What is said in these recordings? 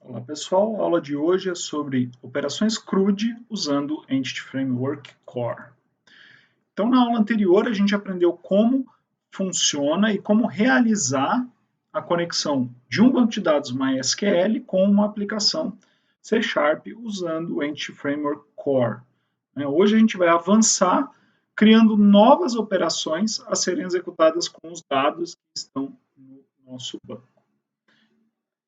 Olá pessoal, a aula de hoje é sobre operações CRUD usando Entity Framework Core. Então na aula anterior a gente aprendeu como funciona e como realizar a conexão de um banco de dados MySQL com uma aplicação C# usando o Entity Framework Core. Hoje a gente vai avançar criando novas operações a serem executadas com os dados que estão no nosso banco.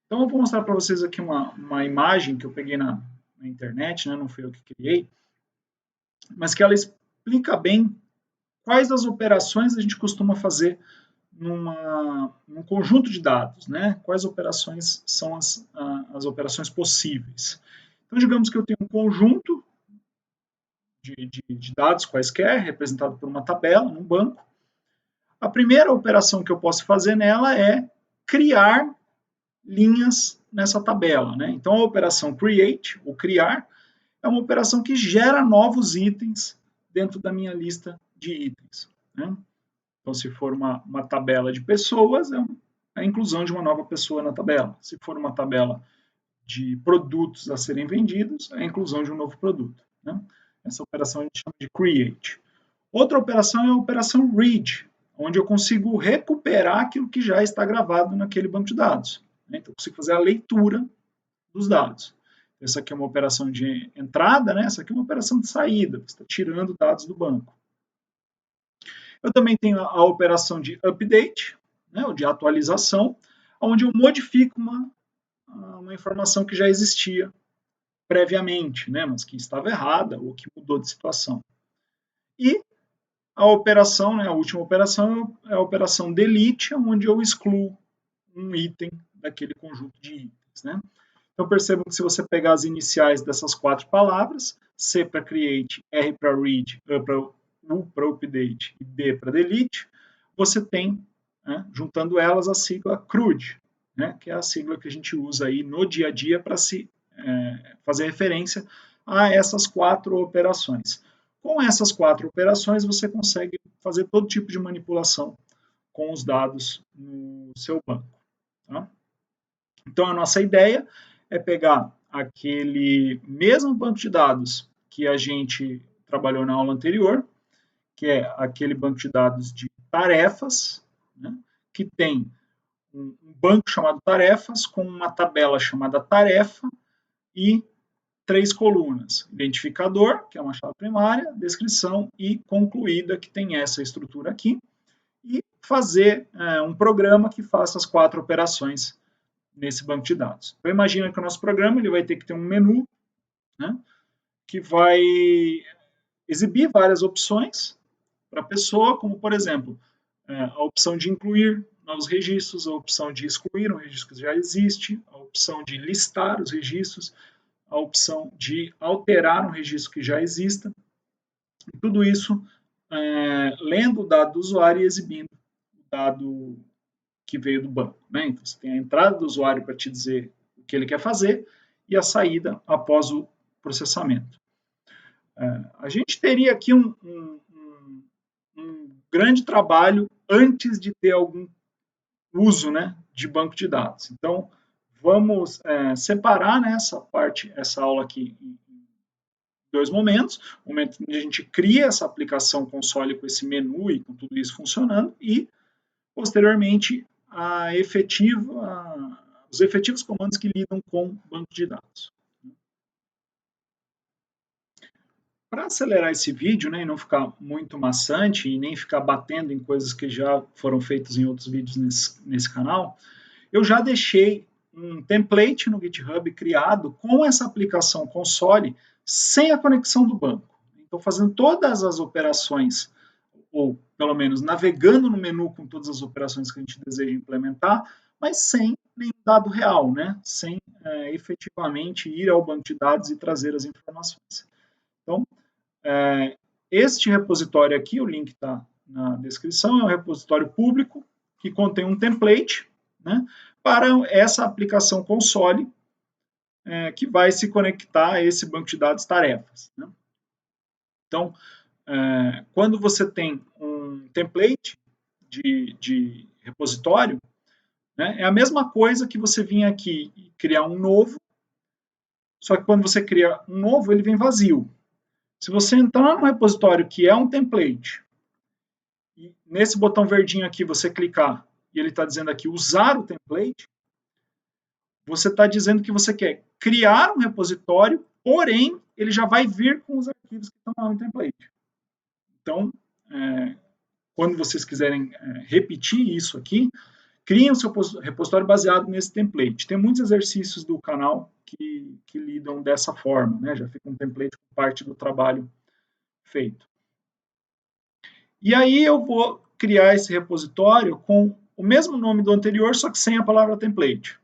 Então eu vou mostrar para vocês aqui uma imagem que eu peguei na internet, né? Não fui eu que criei, mas que ela explica bem quais das operações a gente costuma fazer num conjunto de dados, né? Quais operações são as operações possíveis. Então digamos que eu tenho um conjunto de dados quaisquer, representado por uma tabela, num banco. A primeira operação que eu posso fazer nela é criar linhas nessa tabela, né? Então a operação create, ou criar, é uma operação que gera novos itens dentro da minha lista de itens, né? Então se for uma tabela de pessoas, é a inclusão de uma nova pessoa na tabela. Se for uma tabela de produtos a serem vendidos, é a inclusão de um novo produto, né? Essa operação a gente chama de create. Outra operação é a operação read, onde eu consigo recuperar aquilo que já está gravado naquele banco de dados. Então, eu consigo fazer a leitura dos dados. Essa aqui é uma operação de entrada, né? Essa aqui é uma operação de saída, você está tirando dados do banco. Eu também tenho a operação de update, né? Ou de atualização, onde eu modifico uma informação que já existia previamente, né? Mas que estava errada ou que mudou de situação. E a operação, né? A última operação é a operação delete, onde eu excluo um item daquele conjunto de itens, né? Então percebam que se você pegar as iniciais dessas quatro palavras, C para create, R para read, U para update e D para delete, você tem, né, juntando elas, a sigla CRUD, né, que é a sigla que a gente usa aí no dia a dia para se fazer referência a essas quatro operações. Com essas quatro operações, você consegue fazer todo tipo de manipulação com os dados no seu banco. Tá? Então, a nossa ideia é pegar aquele mesmo banco de dados que a gente trabalhou na aula anterior, que é aquele banco de dados de tarefas, né, que tem um banco chamado tarefas, com uma tabela chamada tarefa e 3 colunas: identificador, que é uma chave primária, descrição e concluída, que tem essa estrutura aqui, e fazer um programa que faça as 4 operações nesse banco de dados. Então, imagina que o nosso programa ele vai ter que ter um menu, né, que vai exibir várias opções para a pessoa, como, por exemplo, a opção de incluir novos registros, a opção de excluir um registro que já existe, a opção de listar os registros, a opção de alterar um registro que já exista. E tudo isso lendo o dado do usuário e exibindo o dado que veio do banco, né? Então, você tem a entrada do usuário para te dizer o que ele quer fazer e a saída após o processamento. A gente teria aqui um grande trabalho antes de ter algum uso, né, de banco de dados. Então, vamos separar, né, essa aula aqui em 2 momentos. O momento em que a gente cria essa aplicação console com esse menu e com tudo isso funcionando, e posteriormente os efetivos comandos que lidam com banco de dados. Para acelerar esse vídeo, né, e não ficar muito maçante e nem ficar batendo em coisas que já foram feitas em outros vídeos nesse canal, eu já deixei um template no GitHub criado com essa aplicação console sem a conexão do banco. Então, fazendo todas as operações, ou pelo menos navegando no menu com todas as operações que a gente deseja implementar, mas sem nenhum dado real, né? Sem efetivamente ir ao banco de dados e trazer as informações. Então, este repositório aqui, o link está na descrição, é um repositório público que contém um template, né, para essa aplicação console que vai se conectar a esse banco de dados tarefas. Né? Então, quando você tem um template de repositório, né, é a mesma coisa que você vir aqui e criar um novo Só que quando você cria um novo, ele vem vazio. Se você entrar no repositório que é um template, e nesse botão verdinho aqui você clicar, e ele está dizendo aqui usar o template, você está dizendo que você quer criar um repositório, porém, ele já vai vir com os arquivos que estão lá no template. Então, quando vocês quiserem repetir isso aqui, criem o seu repositório baseado nesse template. Tem muitos exercícios do canal que lidam dessa forma, né? Já fica um template com parte do trabalho feito. E aí eu vou criar esse repositório com o mesmo nome do anterior, só que sem a palavra template.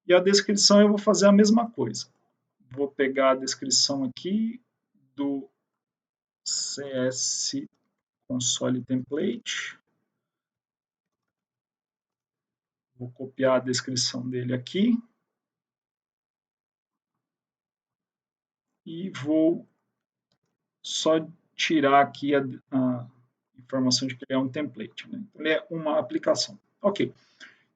E a descrição eu vou fazer a mesma coisa. Vou pegar a descrição aqui do CS Console Template. Vou copiar a descrição dele aqui. E vou só tirar aqui a informação de que ele é um template. Né? Ele é uma aplicação. Ok.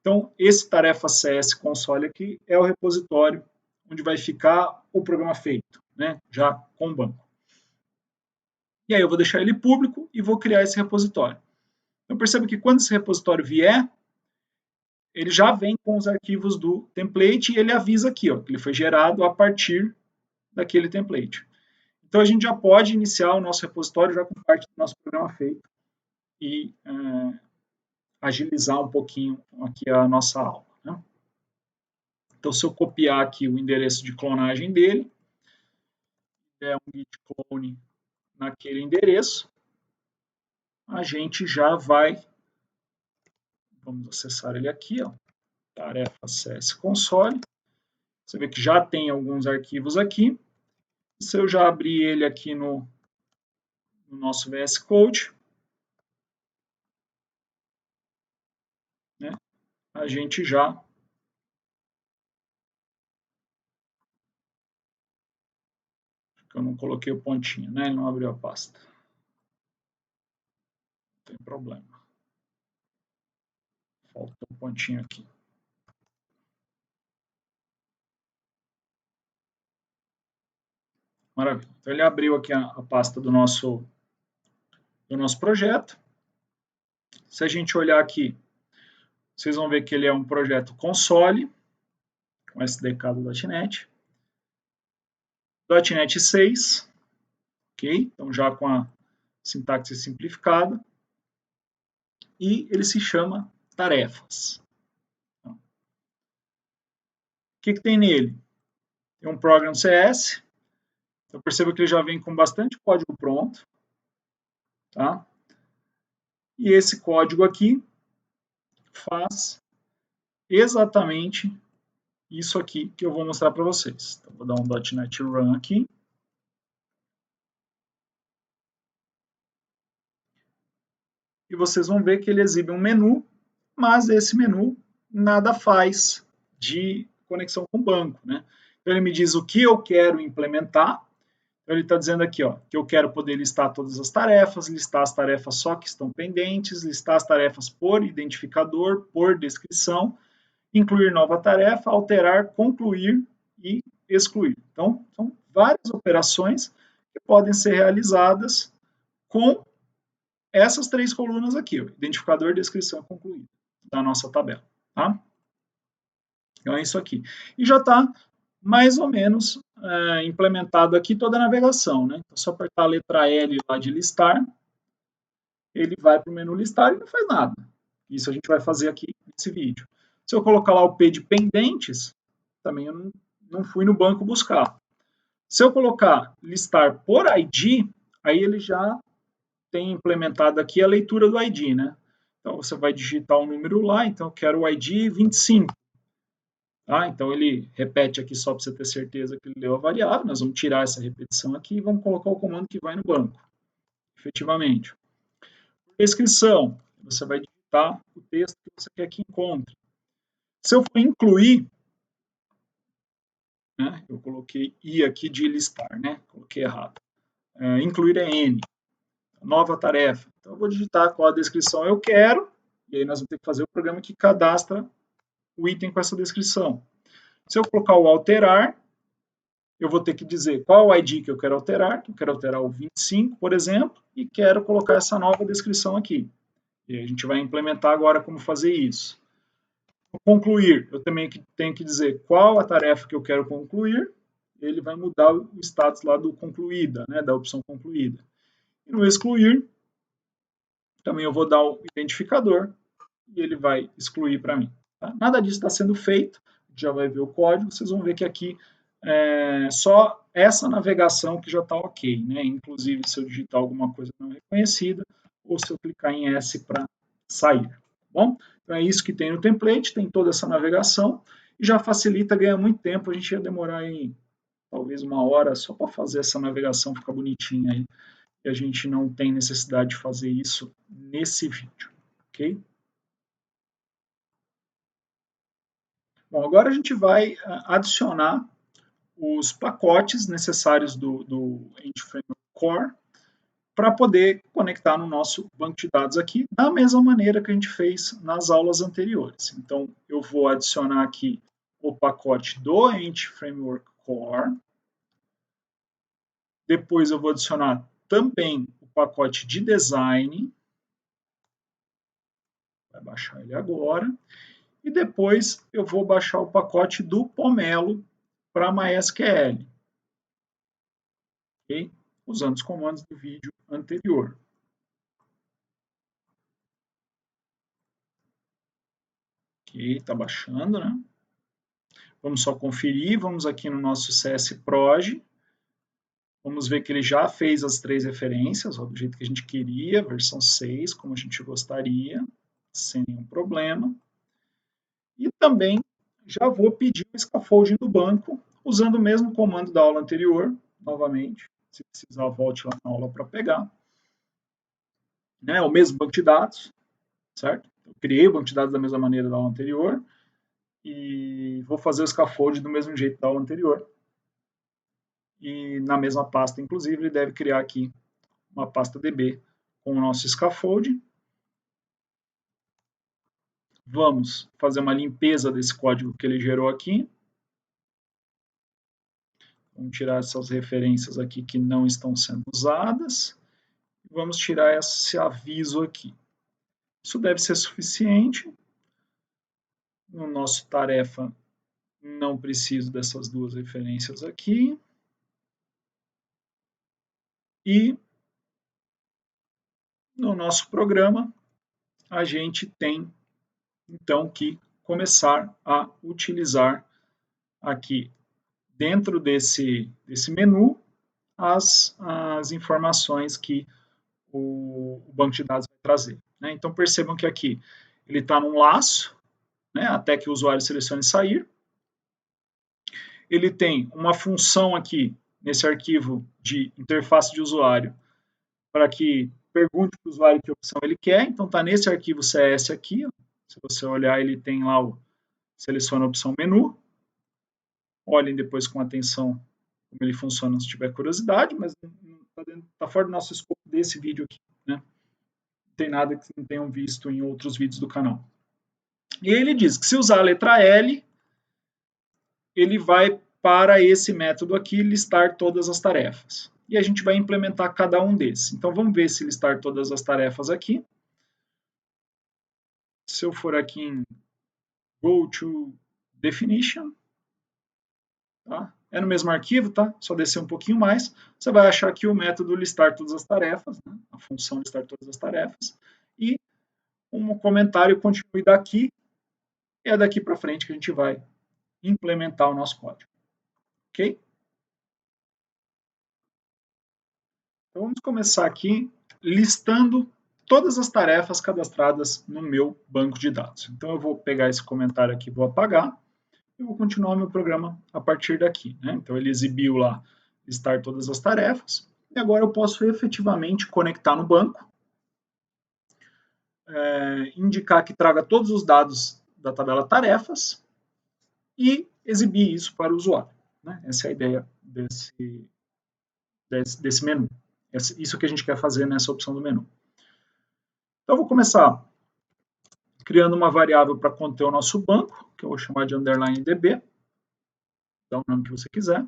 Então, esse tarefa CS console aqui é o repositório onde vai ficar o programa feito, né? Já com o banco. E aí eu vou deixar ele público e vou criar esse repositório. Então, perceba que quando esse repositório vier, ele já vem com os arquivos do template e ele avisa aqui, ó, que ele foi gerado a partir daquele template. Então, a gente já pode iniciar o nosso repositório já com parte do nosso programa feito e agilizar um pouquinho aqui a nossa aula. Né? Então, se eu copiar aqui o endereço de clonagem dele, é um git clone naquele endereço, a gente já vai, vamos acessar ele aqui, ó, tarefa CS console, você vê que já tem alguns arquivos aqui, se eu já abrir ele aqui no nosso VS Code, né, a gente já eu não coloquei o pontinho, né, ele não abriu a pasta. Não tem problema. Falta um pontinho aqui. Maravilha. Então, ele abriu aqui a pasta do nosso projeto. Se a gente olhar aqui, vocês vão ver que ele é um projeto console, com SDK do .NET. .NET 6, ok? Então, já com a sintaxe simplificada. E ele se chama tarefas. Então, o que tem nele? Tem um Program CS. Então, perceba que ele já vem com bastante código pronto. Tá? E esse código aqui faz exatamente isso aqui que eu vou mostrar para vocês. Então, vou dar um .NET Run aqui. E vocês vão ver que ele exibe um menu, mas esse menu nada faz de conexão com o banco. Né? Então, ele me diz o que eu quero implementar. Então, ele está dizendo aqui, ó, que eu quero poder listar todas as tarefas, listar as tarefas só que estão pendentes, listar as tarefas por identificador, por descrição, incluir nova tarefa, alterar, concluir e excluir. Então, são várias operações que podem ser realizadas com essas três colunas aqui, ó, identificador, descrição e concluir, da nossa tabela. Tá? Então, é isso aqui. E já está mais ou menos implementado aqui toda a navegação. Né? Então, só apertar a letra L lá de listar, ele vai para o menu listar e não faz nada. Isso a gente vai fazer aqui nesse vídeo. Se eu colocar lá o P de pendentes, também eu não fui no banco buscar. Se eu colocar listar por ID, aí ele já tem implementado aqui a leitura do ID, né? Então, você vai digitar um número lá, então eu quero o ID 25. Tá? Então, ele repete aqui só para você ter certeza que ele leu a variável. Nós vamos tirar essa repetição aqui e vamos colocar o comando que vai no banco, efetivamente. Descrição, você vai digitar o texto que você quer que encontre. Se eu for incluir, né, eu coloquei I aqui de listar, né? Coloquei errado. Incluir é N. Nova tarefa. Então, eu vou digitar qual a descrição eu quero, e aí nós vamos ter que fazer o programa que cadastra o item com essa descrição. Se eu colocar o alterar, eu vou ter que dizer qual o ID que eu quero alterar. Eu quero alterar o 25, por exemplo, e quero colocar essa nova descrição aqui. E a gente vai implementar agora como fazer isso. Concluir, eu também tenho que dizer qual a tarefa que eu quero concluir. Ele vai mudar o status lá do concluída, né, da opção concluída. E no excluir, também eu vou dar o identificador e ele vai excluir para mim. Tá? Nada disso está sendo feito, já vai ver o código, vocês vão ver que aqui só essa navegação que já está ok, né? Inclusive se eu digitar alguma coisa não reconhecida ou se eu clicar em S para sair. Bom, então é isso que tem no template, tem toda essa navegação e já facilita, ganha muito tempo, a gente ia demorar aí talvez 1 hora só para fazer essa navegação ficar bonitinha aí, e a gente não tem necessidade de fazer isso nesse vídeo, ok? Bom, agora a gente vai adicionar os pacotes necessários do Entity Framework Core para poder conectar no nosso banco de dados aqui, da mesma maneira que a gente fez nas aulas anteriores. Então, eu vou adicionar aqui o pacote do Entity Framework Core. Depois eu vou adicionar também o pacote de design. Vai baixar ele agora. E depois eu vou baixar o pacote do Pomelo para MySQL. Okay? Usando os comandos do vídeo anterior. Ok, está baixando, né? Vamos só conferir, vamos aqui no nosso CSproj. Vamos ver que ele já fez as 3 referências, ó, do jeito que a gente queria, versão 6, como a gente gostaria, sem nenhum problema. E também já vou pedir o scaffolding do banco, usando o mesmo comando da aula anterior, novamente. Se precisar, volte lá na aula para pegar. Né, o mesmo banco de dados, certo? Eu criei o banco de dados da mesma maneira da aula anterior e vou fazer o scaffold do mesmo jeito da aula anterior. E na mesma pasta, inclusive, ele deve criar aqui uma pasta DB com o nosso scaffold. Vamos fazer uma limpeza desse código que ele gerou aqui. Vamos tirar essas referências aqui que não estão sendo usadas. Vamos tirar esse aviso aqui. Isso deve ser suficiente. No nosso tarefa, não preciso dessas 2 referências aqui. E no nosso programa, a gente tem, então, que começar a utilizar aqui, dentro desse menu, as informações que o banco de dados vai trazer. Né? Então, percebam que aqui ele está num laço, né, até que o usuário selecione sair. Ele tem uma função aqui, nesse arquivo de interface de usuário, para que pergunte para o usuário que opção ele quer. Então, está nesse arquivo CS aqui. Ó. Se você olhar, ele tem lá o seleciona a opção menu. Olhem depois com atenção como ele funciona se tiver curiosidade, mas está fora do nosso escopo desse vídeo aqui. Né? Não tem nada que não tenham visto em outros vídeos do canal. E ele diz que se usar a letra L, ele vai para esse método aqui listar todas as tarefas. E a gente vai implementar cada um desses. Então, vamos ver se listar todas as tarefas aqui. Se eu for aqui em Go to Definition, tá? É no mesmo arquivo, tá? Só descer um pouquinho mais, você vai achar aqui o método listar todas as tarefas, né? A função listar todas as tarefas, e um comentário continue daqui, e é daqui para frente que a gente vai implementar o nosso código. Ok? Então, vamos começar aqui listando todas as tarefas cadastradas no meu banco de dados. Então, eu vou pegar esse comentário aqui, vou apagar, e vou continuar meu programa a partir daqui. Né? Então, ele exibiu lá listar todas as tarefas, e agora eu posso efetivamente conectar no banco, indicar que traga todos os dados da tabela tarefas e exibir isso para o usuário. Né? Essa é a ideia desse menu. Isso que a gente quer fazer nessa opção do menu. Então, eu vou começar criando uma variável para conter o nosso banco, que eu vou chamar de underline db, dá o nome que você quiser.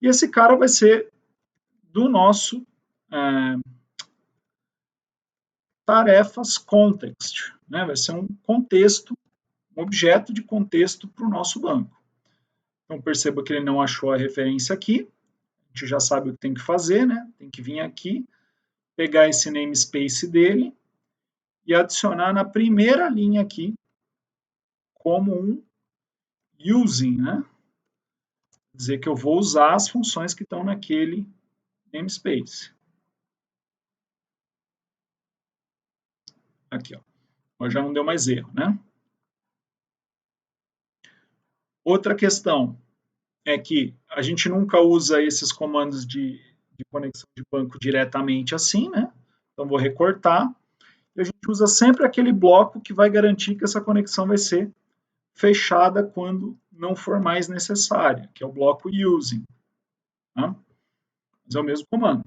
E esse cara vai ser do nosso tarefas context, né? Vai ser um contexto, um objeto de contexto para o nosso banco. Então perceba que ele não achou a referência aqui, a gente já sabe o que tem que fazer, né? Tem que vir aqui, pegar esse namespace dele e adicionar na primeira linha aqui como um using, né? Dizer que eu vou usar as funções que estão naquele namespace. Aqui, ó. Agora já não deu mais erro, né? Outra questão é que a gente nunca usa esses comandos de conexão de banco diretamente assim, né? Então vou recortar. E a gente usa sempre aquele bloco que vai garantir que essa conexão vai ser fechada quando não for mais necessária, que é o bloco using. Tá? Mas é o mesmo comando.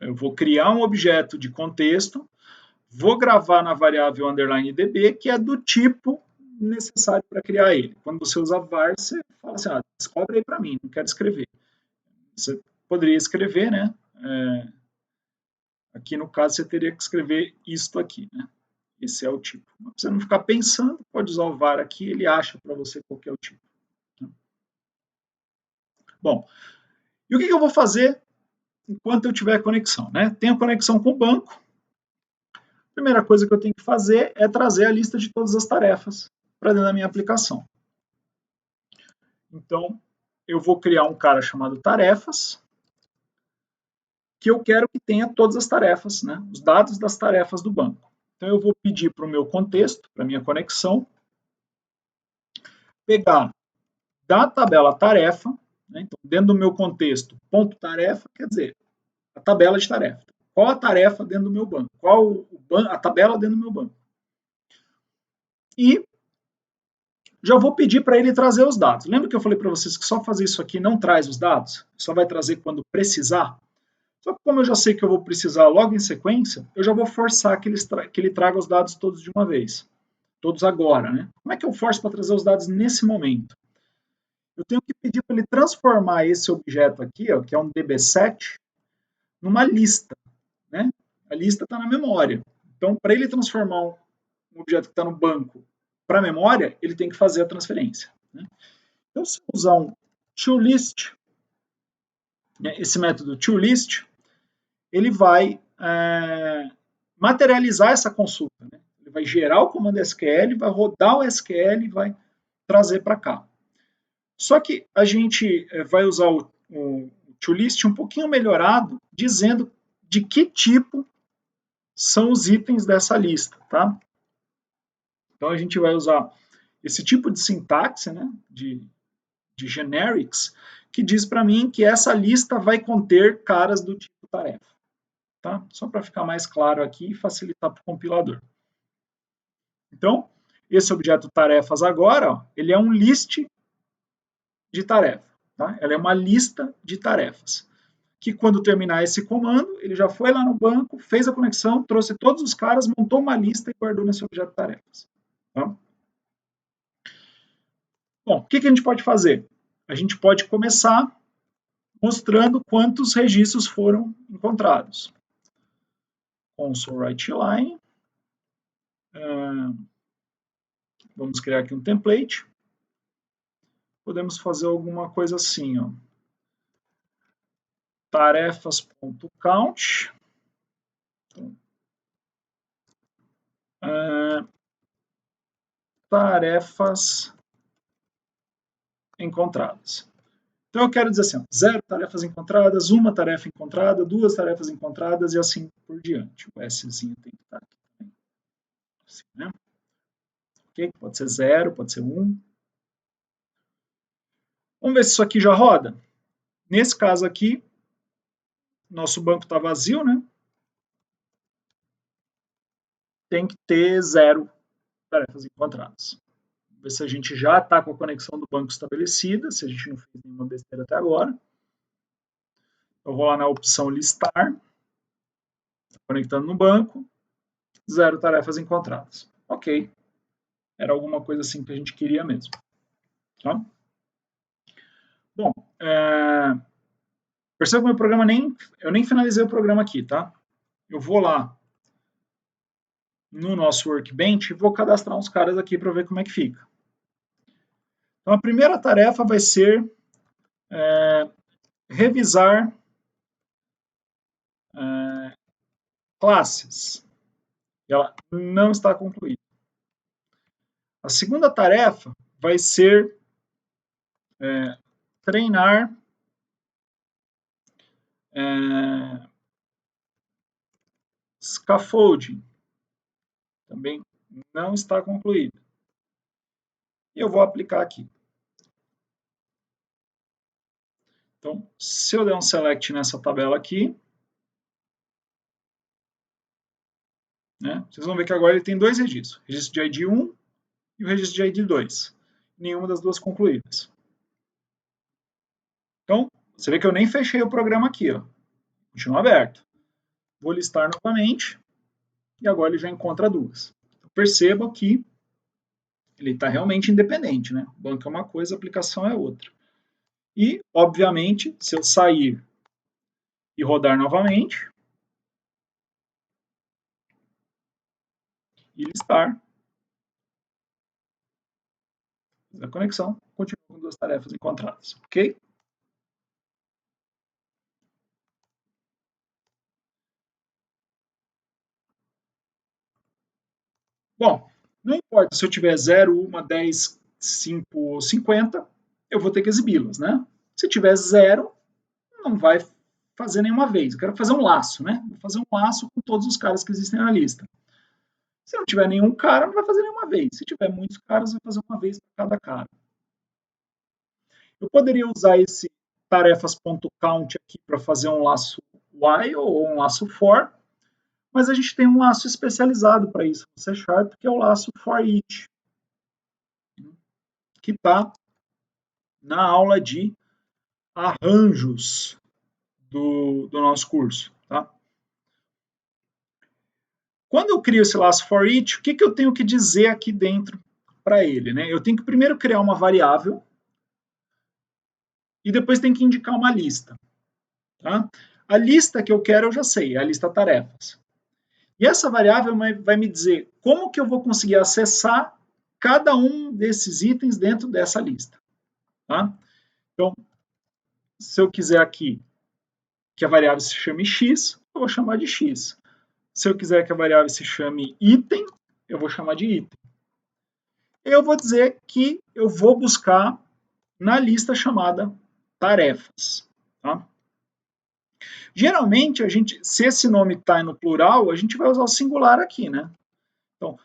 Eu vou criar um objeto de contexto, vou gravar na variável underline db, que é do tipo necessário para criar ele. Quando você usa var, você fala assim, descobre aí para mim, não quero escrever. Você poderia escrever, né? Aqui no caso você teria que escrever isto aqui, né? Esse é o tipo. Pra você não ficar pensando, pode usar o var aqui, ele acha para você qual que é o tipo. Bom, e o que eu vou fazer enquanto eu tiver conexão, né? Tenho conexão com o banco. A primeira coisa que eu tenho que fazer é trazer a lista de todas as tarefas para dentro da minha aplicação. Então, eu vou criar um cara chamado tarefas, que eu quero que tenha todas as tarefas, né? Os dados das tarefas do banco. Então, eu vou pedir para o meu contexto, para a minha conexão, pegar da tabela tarefa, né? Então, dentro do meu contexto, ponto tarefa, quer dizer, a tabela de tarefa. Qual a tarefa dentro do meu banco? Qual a tabela dentro do meu banco? E já vou pedir para ele trazer os dados. Lembra que eu falei para vocês que só fazer isso aqui não traz os dados? Só vai trazer quando precisar? Só que como eu já sei que eu vou precisar logo em sequência, eu já vou forçar que ele traga os dados todos de uma vez. Todos agora, né? Como é que eu forço para trazer os dados nesse momento? Eu tenho que pedir para ele transformar esse objeto aqui, ó, que é um dbset, numa lista, né? A lista está na memória. Então, para ele transformar um objeto que está no banco para a memória, ele tem que fazer a transferência. Né? Então, se eu usar um toList, né, esse método toList, ele vai materializar essa consulta. Né? Ele vai gerar o comando SQL, vai rodar o SQL e vai trazer para cá. Só que a gente vai usar o toList um pouquinho melhorado, dizendo de que tipo são os itens dessa lista. Tá? Então, a gente vai usar esse tipo de sintaxe, né, de generics, que diz para mim que essa lista vai conter caras do tipo tarefa. Tá? Só para ficar mais claro aqui e facilitar para o compilador. Então, esse objeto tarefas agora, ó, ele é um list de tarefa. Tá? Ela é uma lista de tarefas. Que quando terminar esse comando, ele já foi lá no banco, fez a conexão, trouxe todos os caras, montou uma lista e guardou nesse objeto tarefas. Tá? Bom, o que a gente pode fazer? A gente pode começar mostrando quantos registros foram encontrados. Console writeLine. Vamos criar aqui um template. Podemos fazer alguma coisa assim, ó. Tarefas.count. Tarefas encontradas. Então eu quero dizer assim, ó, 0 tarefas encontradas, 1 tarefa encontrada, 2 tarefas encontradas e assim por diante. O Szinho tem que estar aqui também. Assim, né? Okay? Pode ser 0, pode ser 1. Vamos ver se isso aqui já roda. Nesse caso aqui, nosso banco está vazio, né? Tem que ter 0 tarefas encontradas. Vamos ver se a gente já está com a conexão do banco estabelecida, se a gente não fez nenhuma besteira até agora. Eu vou lá na opção listar, conectando no banco, 0 tarefas encontradas. Ok, era alguma coisa assim que a gente queria mesmo. Tá? Bom, perceba que meu programa eu nem finalizei o programa aqui, tá? Eu vou lá no nosso Workbench e vou cadastrar uns caras aqui para ver como é que fica. Então, a primeira tarefa vai ser revisar classes. Ela não está concluída. A segunda tarefa vai ser treinar scaffolding. Também não está concluída. E eu vou aplicar aqui. Então, se eu der um select nessa tabela aqui, né, vocês vão ver que agora ele tem dois registros. Registro de ID 1 e o registro de ID 2. Nenhuma das duas concluídas. Então, você vê que eu nem fechei o programa aqui, ó. Continua aberto. Vou listar novamente e agora ele já encontra duas. Então, perceba que ele está realmente independente, né? O banco é uma coisa, a aplicação é outra. E, obviamente, se eu sair e rodar novamente e listar, a conexão continua com duas tarefas encontradas, ok? Bom, não importa se eu tiver 0, 1, 10, 5 ou 50, eu vou ter que exibi-las, né? Se tiver 0, não vai fazer nenhuma vez. Eu quero fazer um laço, né? Vou fazer um laço com todos os caras que existem na lista. Se não tiver nenhum cara, não vai fazer nenhuma vez. Se tiver muitos caras, vai fazer uma vez para cada cara. Eu poderia usar esse tarefas.count aqui para fazer um laço while ou um laço for, mas a gente tem um laço especializado para isso no C Sharp, que é o laço for each, que está na aula de arranjos do nosso curso. Tá? Quando eu crio esse laço for each, o que eu tenho que dizer aqui dentro para ele? Né? Eu tenho que primeiro criar uma variável e depois tenho que indicar uma lista. Tá? A lista que eu quero eu já sei, é a lista tarefas. E essa variável vai me dizer como que eu vou conseguir acessar cada um desses itens dentro dessa lista. Tá? Então, se eu quiser aqui que a variável se chame x, eu vou chamar de x. Se eu quiser que a variável se chame item, eu vou chamar de item. Eu vou dizer que eu vou buscar na lista chamada tarefas. Tá? Geralmente, se esse nome está no plural, a gente vai usar o singular aqui, né? Então,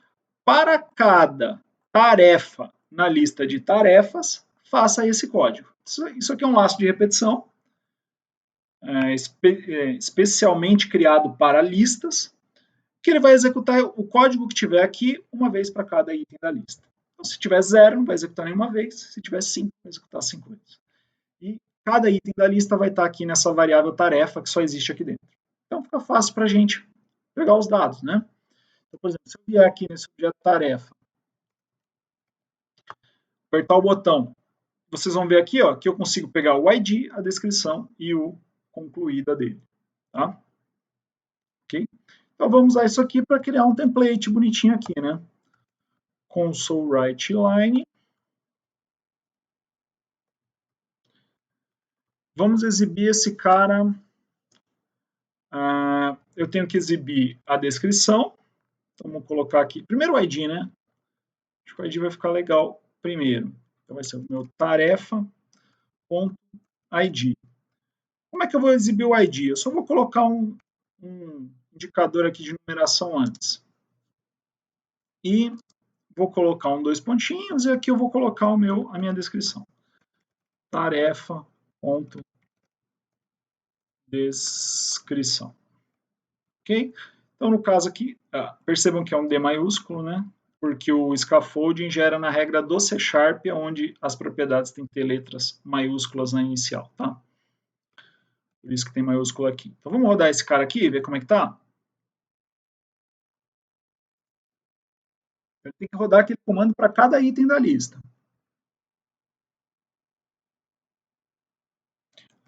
para cada tarefa na lista de tarefas, faça esse código. Isso aqui é um laço de repetição, especialmente criado para listas, que ele vai executar o código que tiver aqui uma vez para cada item da lista. Então, se tiver 0, não vai executar nenhuma vez. Se tiver 5, vai executar 5 vezes. E cada item da lista vai estar aqui nessa variável tarefa que só existe aqui dentro. Então, fica fácil para a gente pegar os dados, né? Então, por exemplo, se eu vier aqui nesse objeto tarefa, apertar o botão, vocês vão ver aqui ó, que eu consigo pegar o ID, a descrição e o concluída dele. Tá? Okay? Então vamos usar isso aqui para criar um template bonitinho aqui, né? Console write line. Vamos exibir esse cara. Eu tenho que exibir a descrição. Então vamos colocar aqui. Primeiro o ID, né? Acho que o ID vai ficar legal primeiro. Então vai ser o meu tarefa.id. Como é que eu vou exibir o ID? Eu só vou colocar um indicador aqui de numeração antes. E vou colocar dois pontinhos e aqui eu vou colocar a minha descrição. Tarefa.descrição. Ok? Então, no caso aqui, percebam que é um D maiúsculo, né? Porque o scaffolding gera na regra do C Sharp, onde as propriedades têm que ter letras maiúsculas na inicial, tá? Por isso que tem maiúsculo aqui. Então, vamos rodar esse cara aqui e ver como é que tá? Eu tenho que rodar aquele comando para cada item da lista.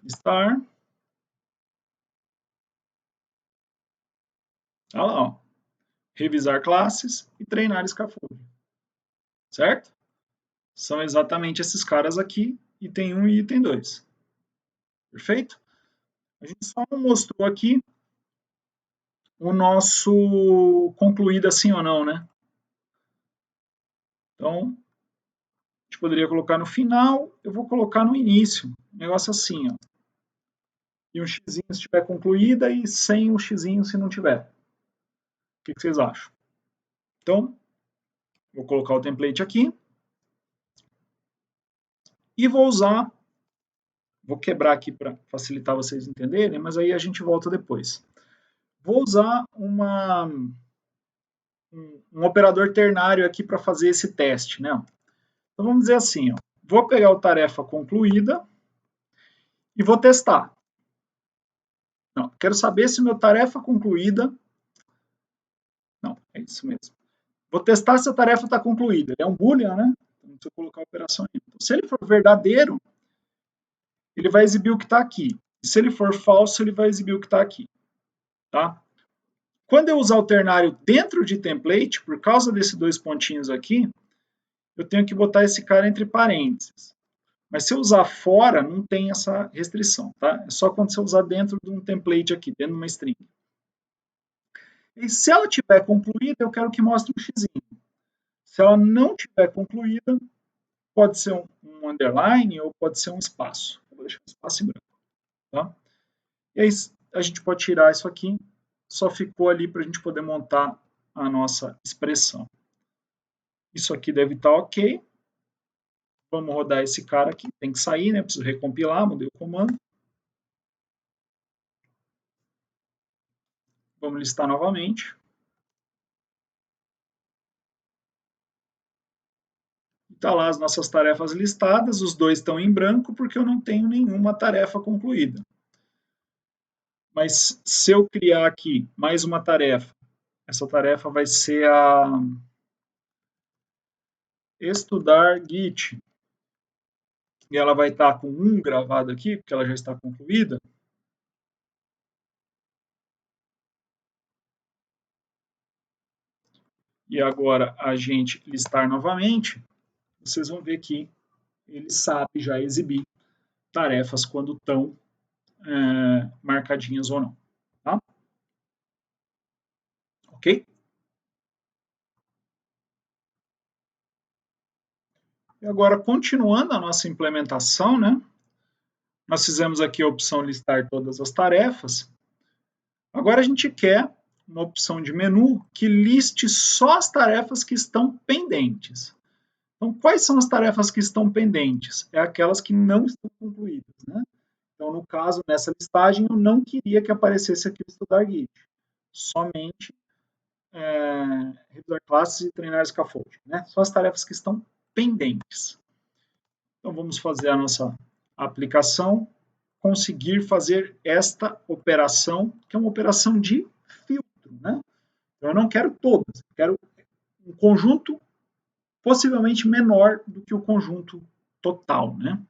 listar. Olha lá, ó. Revisar classes e treinar scaffold. Certo? São exatamente esses caras aqui, item 1 e item 2. Perfeito? A gente só não mostrou aqui o nosso concluído assim ou não, né? Então, a gente poderia colocar no final, eu vou colocar no início. Um negócio assim, ó. E um xizinho se estiver concluída e sem o xizinho se não tiver. O que vocês acham? Então, vou colocar o template aqui. E vou usar, vou quebrar aqui para facilitar vocês entenderem, mas aí a gente volta depois. Vou usar um operador ternário aqui para fazer esse teste, né? Então vamos dizer assim, ó, vou pegar o tarefa concluída e vou testar. Não, quero saber se meu tarefa concluída... Não, é isso mesmo. Vou testar se a tarefa está concluída. Ele é um boolean, né? Então, se eu colocar a operação aí. Então, se ele for verdadeiro, ele vai exibir o que está aqui. E se ele for falso, ele vai exibir o que está aqui. Tá? Quando eu usar o ternário dentro de template, por causa desses dois pontinhos aqui, eu tenho que botar esse cara entre parênteses. Mas se eu usar fora, não tem essa restrição, tá? É só quando você usar dentro de um template aqui, dentro de uma string. E se ela tiver concluída, eu quero que mostre um xizinho. Se ela não tiver concluída, pode ser um underline ou pode ser um espaço. Eu vou deixar um espaço em branco, tá? E aí a gente pode tirar isso aqui, só ficou ali para a gente poder montar a nossa expressão. Isso aqui deve estar ok. Vamos rodar esse cara aqui, tem que sair, né? Preciso recompilar, mudei o comando. Vamos listar novamente. Está lá as nossas tarefas listadas, os dois estão em branco porque eu não tenho nenhuma tarefa concluída. Mas se eu criar aqui mais uma tarefa, essa tarefa vai ser a estudar Git. E ela vai estar com 1 gravado aqui, porque ela já está concluída. E agora a gente listar novamente, vocês vão ver que ele sabe já exibir tarefas quando estão marcadinhas ou não. Tá? Ok? E agora, continuando a nossa implementação, né? Nós fizemos aqui a opção listar todas as tarefas. Agora a gente quer uma opção de menu que liste só as tarefas que estão pendentes. Então, quais são as tarefas que estão pendentes? É aquelas que não estão concluídas, né? Então, no caso, nessa listagem, eu não queria que aparecesse aqui o estudar Git. Somente revisar classes e treinar scaffold, né? Só as tarefas que estão pendentes. Então, vamos fazer a nossa aplicação, conseguir fazer esta operação, que é uma operação de filtro, né? Então, eu não quero todas, eu quero um conjunto possivelmente menor do que o conjunto total, né?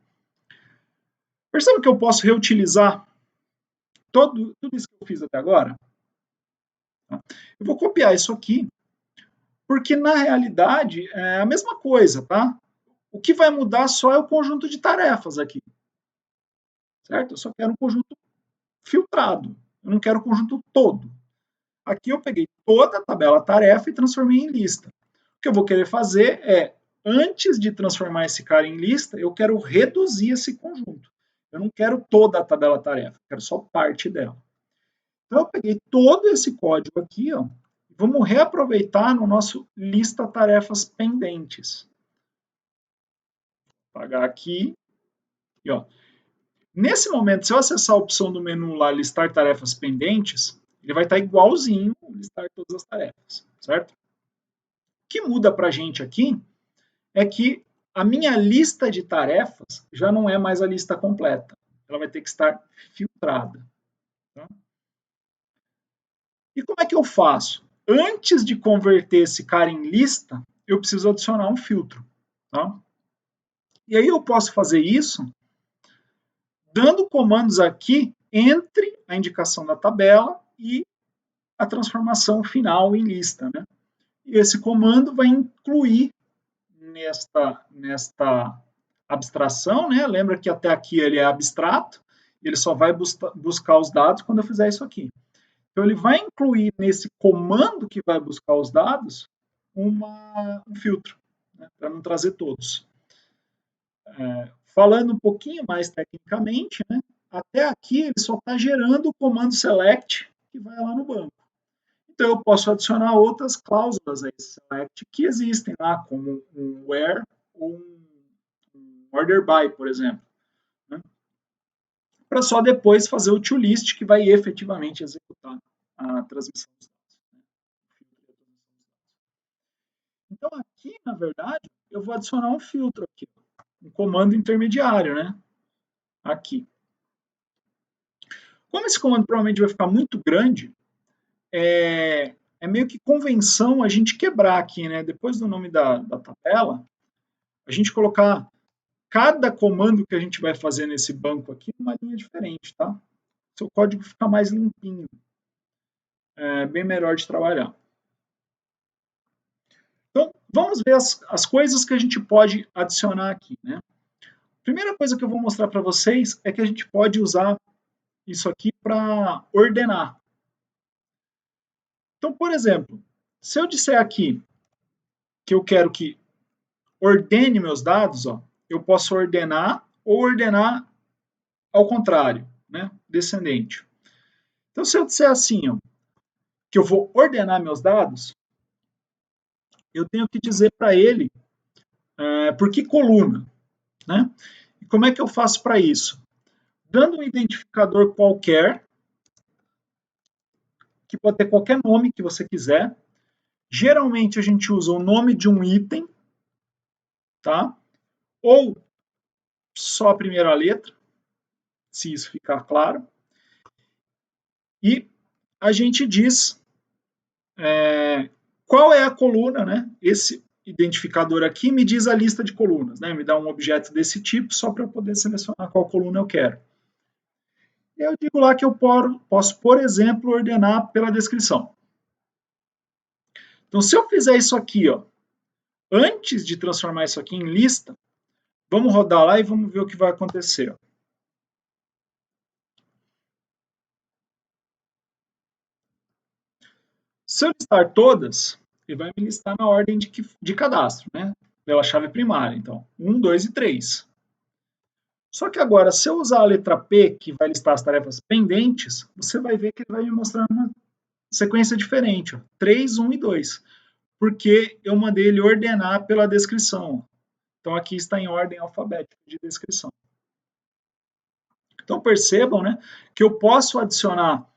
Percebe que eu posso reutilizar tudo isso que eu fiz até agora? Eu vou copiar isso aqui, porque na realidade é a mesma coisa, tá? O que vai mudar só é o conjunto de tarefas aqui, certo? Eu só quero um conjunto filtrado, eu não quero o conjunto todo. Aqui eu peguei toda a tabela tarefa e transformei em lista. O que eu vou querer fazer é, antes de transformar esse cara em lista, eu quero reduzir esse conjunto. Eu não quero toda a tabela tarefa, eu quero só parte dela. Então eu peguei todo esse código aqui, ó, e vamos reaproveitar no nosso lista tarefas pendentes. Vou apagar aqui, e ó, nesse momento, se eu acessar a opção do menu lá, listar tarefas pendentes, ele vai estar igualzinho listar todas as tarefas, certo? O que muda para a gente aqui é que a minha lista de tarefas já não é mais a lista completa. Ela vai ter que estar filtrada. Tá? E como é que eu faço? Antes de converter esse cara em lista, eu preciso adicionar um filtro. Tá? E aí eu posso fazer isso dando comandos aqui entre a indicação da tabela e a transformação final em lista, né? E esse comando vai incluir nesta abstração, né? Lembra que até aqui ele é abstrato, ele só vai buscar os dados quando eu fizer isso aqui. Então, ele vai incluir nesse comando que vai buscar os dados um filtro, né? Para não trazer todos. Falando um pouquinho mais tecnicamente, né? Até aqui ele só está gerando o comando select que vai lá no banco. Então, eu posso adicionar outras cláusulas a esse select que existem lá, como um where ou um order by, por exemplo. Né? Para só depois fazer o toList, que vai efetivamente executar a transmissão dos dados. Então, aqui, na verdade, eu vou adicionar um filtro aqui, um comando intermediário, né? Aqui. Como esse comando provavelmente vai ficar muito grande, é meio que convenção a gente quebrar aqui, né? Depois do nome da tabela, a gente colocar cada comando que a gente vai fazer nesse banco aqui numa linha diferente, tá? Seu código fica mais limpinho. É bem melhor de trabalhar. Então, vamos ver as coisas que a gente pode adicionar aqui, né? Primeira coisa que eu vou mostrar para vocês é que a gente pode usar isso aqui para ordenar. Então, por exemplo, se eu disser aqui que eu quero que ordene meus dados, ó, eu posso ordenar ou ordenar ao contrário, né? Descendente. Então, se eu disser assim, ó, que eu vou ordenar meus dados, eu tenho que dizer para ele por que coluna, né? E como é que eu faço para isso? Dando um identificador qualquer, que pode ter qualquer nome que você quiser. Geralmente a gente usa o nome de um item, tá? Ou só a primeira letra, se isso ficar claro. E a gente diz qual é a coluna, né? Esse identificador aqui me diz a lista de colunas, né? Me dá um objeto desse tipo só para eu poder selecionar qual coluna eu quero. Eu digo lá que eu posso, por exemplo, ordenar pela descrição. Então, se eu fizer isso aqui, ó, antes de transformar isso aqui em lista, vamos rodar lá e vamos ver o que vai acontecer. Se eu listar todas, ele vai me listar na ordem de cadastro, né? Pela chave primária. Então, 1, 2 e 3. Só que agora, se eu usar a letra P, que vai listar as tarefas pendentes, você vai ver que ele vai me mostrar uma sequência diferente. Ó, 3, 1 e 2. Porque eu mandei ele ordenar pela descrição. Então, aqui está em ordem alfabética de descrição. Então, percebam, né, que eu posso adicionar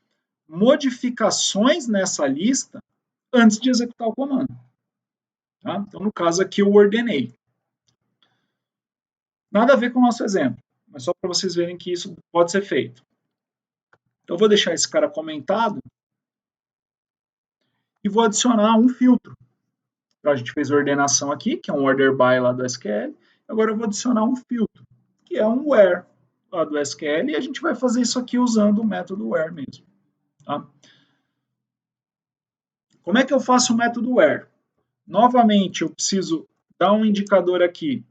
modificações nessa lista antes de executar o comando. Tá? Então, no caso aqui, eu ordenei. Nada a ver com o nosso exemplo, mas só para vocês verem que isso pode ser feito. Então, eu vou deixar esse cara comentado e vou adicionar um filtro. Então, a gente fez a ordenação aqui, que é um order by lá do SQL. Agora eu vou adicionar um filtro, que é um where lá do SQL, e a gente vai fazer isso aqui usando o método where mesmo. Tá? Como é que eu faço o método where? Novamente, eu preciso dar um indicador aqui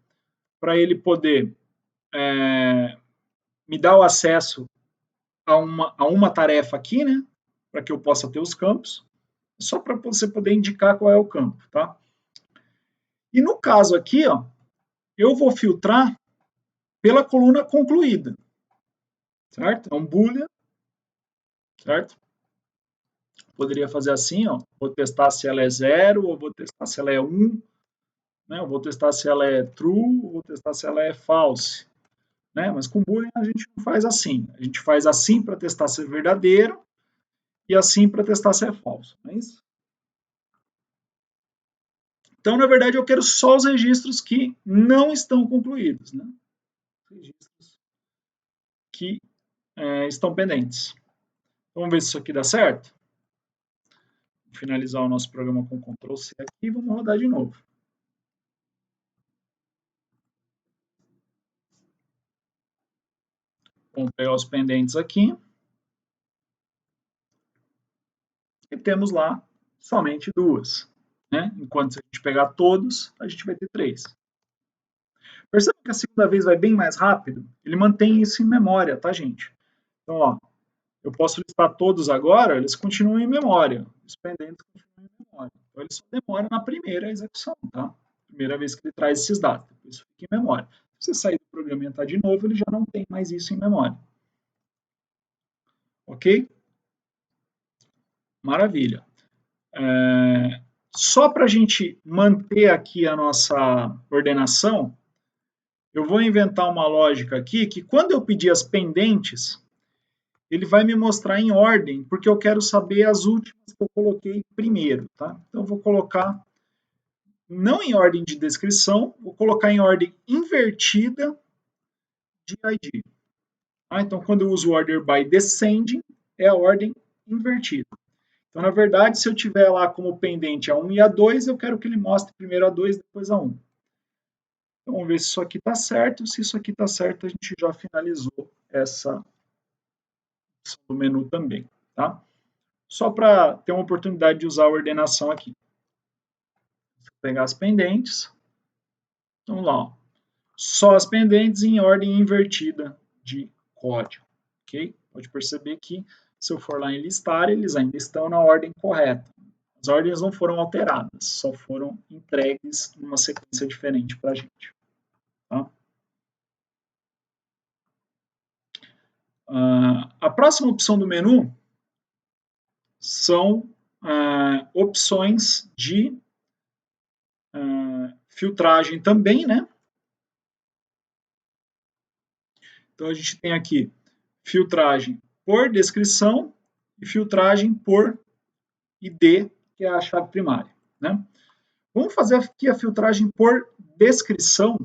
para ele poder me dar o acesso a uma tarefa aqui, né? Para que eu possa ter os campos. Só para você poder indicar qual é o campo, tá? E no caso aqui, ó, eu vou filtrar pela coluna concluída, certo? É um boolean, certo? Poderia fazer assim, ó, vou testar se ela é 0, ou vou testar se ela é 1, né? Eu vou testar se ela é true, ou vou testar se ela é false, né? Mas com boolean a gente não faz assim. A gente faz assim para testar se é verdadeiro e assim para testar se é falso, não é isso? Então, na verdade, eu quero só os registros que não estão concluídos, né? Registros que estão pendentes. Vamos ver se isso aqui dá certo? Vou finalizar o nosso programa com Ctrl C aqui e vamos rodar de novo. Vamos pegar os pendentes aqui. E temos lá somente 2. Né? Enquanto se a gente pegar todos, a gente vai ter 3. Perceba que a segunda vez vai bem mais rápido? Ele mantém isso em memória, tá, gente? Então, ó, eu posso listar todos agora, eles continuam em memória. Os pendentes continuam em memória. Então, ele só demora na primeira execução, tá? Primeira vez que ele traz esses dados. Depois fica em memória. Se você sair do programa e entrar de novo, ele já não tem mais isso em memória. Ok? Maravilha. Só para a gente manter aqui a nossa ordenação, eu vou inventar uma lógica aqui que quando eu pedir as pendentes, ele vai me mostrar em ordem, porque eu quero saber as últimas que eu coloquei primeiro, tá? Então eu vou colocar não em ordem de descrição, vou colocar em ordem invertida de ID. Então quando eu uso order by descending, é a ordem invertida. Então, na verdade, se eu tiver lá como pendente a 1 e a 2, eu quero que ele mostre primeiro a 2, depois a 1. Então, vamos ver se isso aqui está certo. Se isso aqui está certo, a gente já finalizou essa opção do menu também. Tá? Só para ter uma oportunidade de usar a ordenação aqui. Vou pegar as pendentes. Vamos lá. Ó. Só as pendentes em ordem invertida de código. Okay? Pode perceber que, se eu for lá em listar, eles ainda estão na ordem correta. As ordens não foram alteradas, só foram entregues numa sequência diferente para a gente. Tá? A próxima opção do menu são opções de filtragem também, né? Então a gente tem aqui filtragem por descrição e filtragem por ID, que é a chave primária, né? Vamos fazer aqui a filtragem por descrição,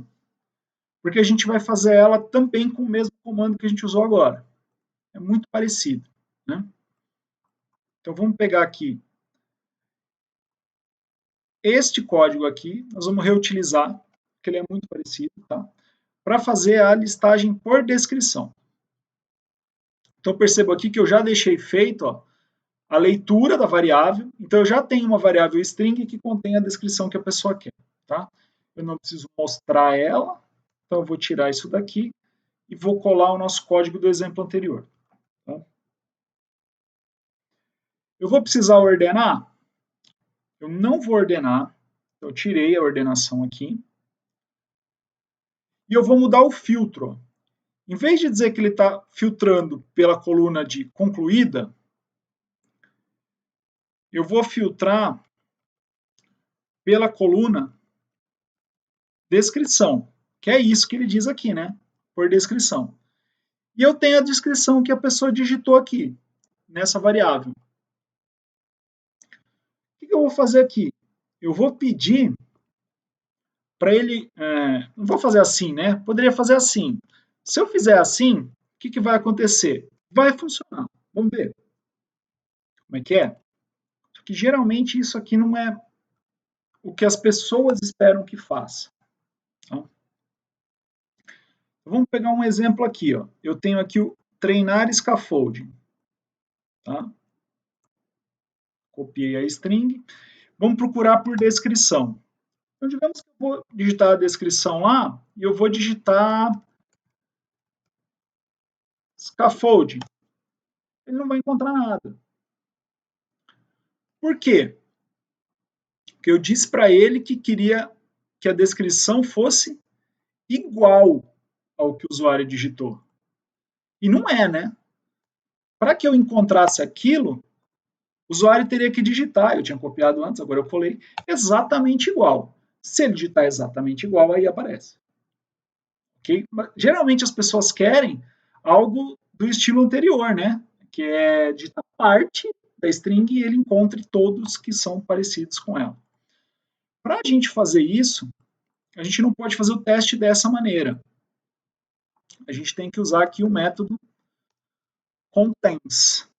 porque a gente vai fazer ela também com o mesmo comando que a gente usou agora. É muito parecido, né? Então vamos pegar aqui este código aqui, nós vamos reutilizar, porque ele é muito parecido, tá? Para fazer a listagem por descrição. Então percebo aqui que eu já deixei feito, ó, a leitura da variável, então eu já tenho uma variável string que contém a descrição que a pessoa quer, tá? Eu não preciso mostrar ela, então eu vou tirar isso daqui e vou colar o nosso código do exemplo anterior. Tá? Eu vou precisar ordenar? Eu não vou ordenar, eu tirei a ordenação aqui. E eu vou mudar o filtro. Em vez de dizer que ele está filtrando pela coluna de concluída, eu vou filtrar pela coluna descrição, que é isso que ele diz aqui, né? Por descrição. E eu tenho a descrição que a pessoa digitou aqui, nessa variável. O que eu vou fazer aqui? Eu vou pedir para ele... não vou fazer assim, né? Poderia fazer assim. Se eu fizer assim, o que vai acontecer? Vai funcionar. Vamos ver. Como é que é? Porque geralmente isso aqui não é o que as pessoas esperam que faça. Tá? Vamos pegar um exemplo aqui. Ó. Eu tenho aqui o treinar scaffolding. Tá? Copiei a string. Vamos procurar por descrição. Então, digamos que eu vou digitar a descrição lá e eu vou digitar scaffolding. Ele não vai encontrar nada. Por quê? Porque eu disse para ele que queria que a descrição fosse igual ao que o usuário digitou. E não é, né? Para que eu encontrasse aquilo, o usuário teria que digitar, eu tinha copiado antes, agora eu colei, exatamente igual. Se ele digitar exatamente igual, aí aparece. Okay? Geralmente as pessoas querem algo do estilo anterior, né? Que é digitar parte da string e ele encontre todos que são parecidos com ela. Para a gente fazer isso, a gente não pode fazer o teste dessa maneira. A gente tem que usar aqui o método contains.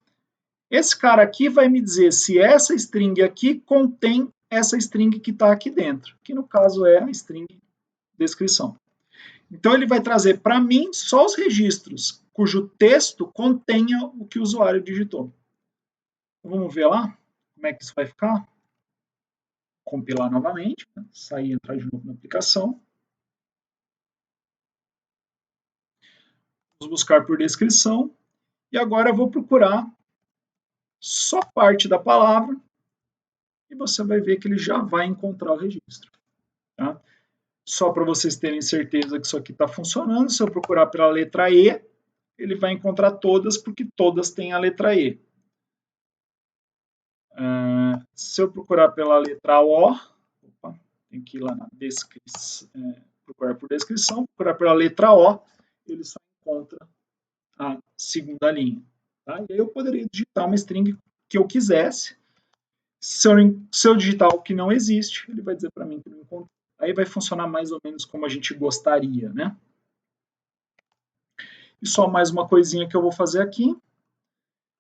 Esse cara aqui vai me dizer se essa string aqui contém essa string que está aqui dentro, que no caso é a string descrição. Então ele vai trazer para mim só os registros cujo texto contenha o que o usuário digitou. Então, vamos ver lá como é que isso vai ficar. Compilar novamente, né? Sair e entrar de novo na aplicação. Vamos buscar por descrição. E agora eu vou procurar só parte da palavra e você vai ver que ele já vai encontrar o registro. Tá? Só para vocês terem certeza que isso aqui está funcionando, se eu procurar pela letra E, ele vai encontrar todas, porque todas têm a letra E. Se eu procurar pela letra O, tem que ir lá na descrição, procurar por descrição, procurar pela letra O, ele só encontra a segunda linha. Tá? E aí eu poderia digitar uma string que eu quisesse. Se eu digitar o que não existe, ele vai dizer para mim que não encontrou. Aí vai funcionar mais ou menos como a gente gostaria, né? E só mais uma coisinha que eu vou fazer aqui.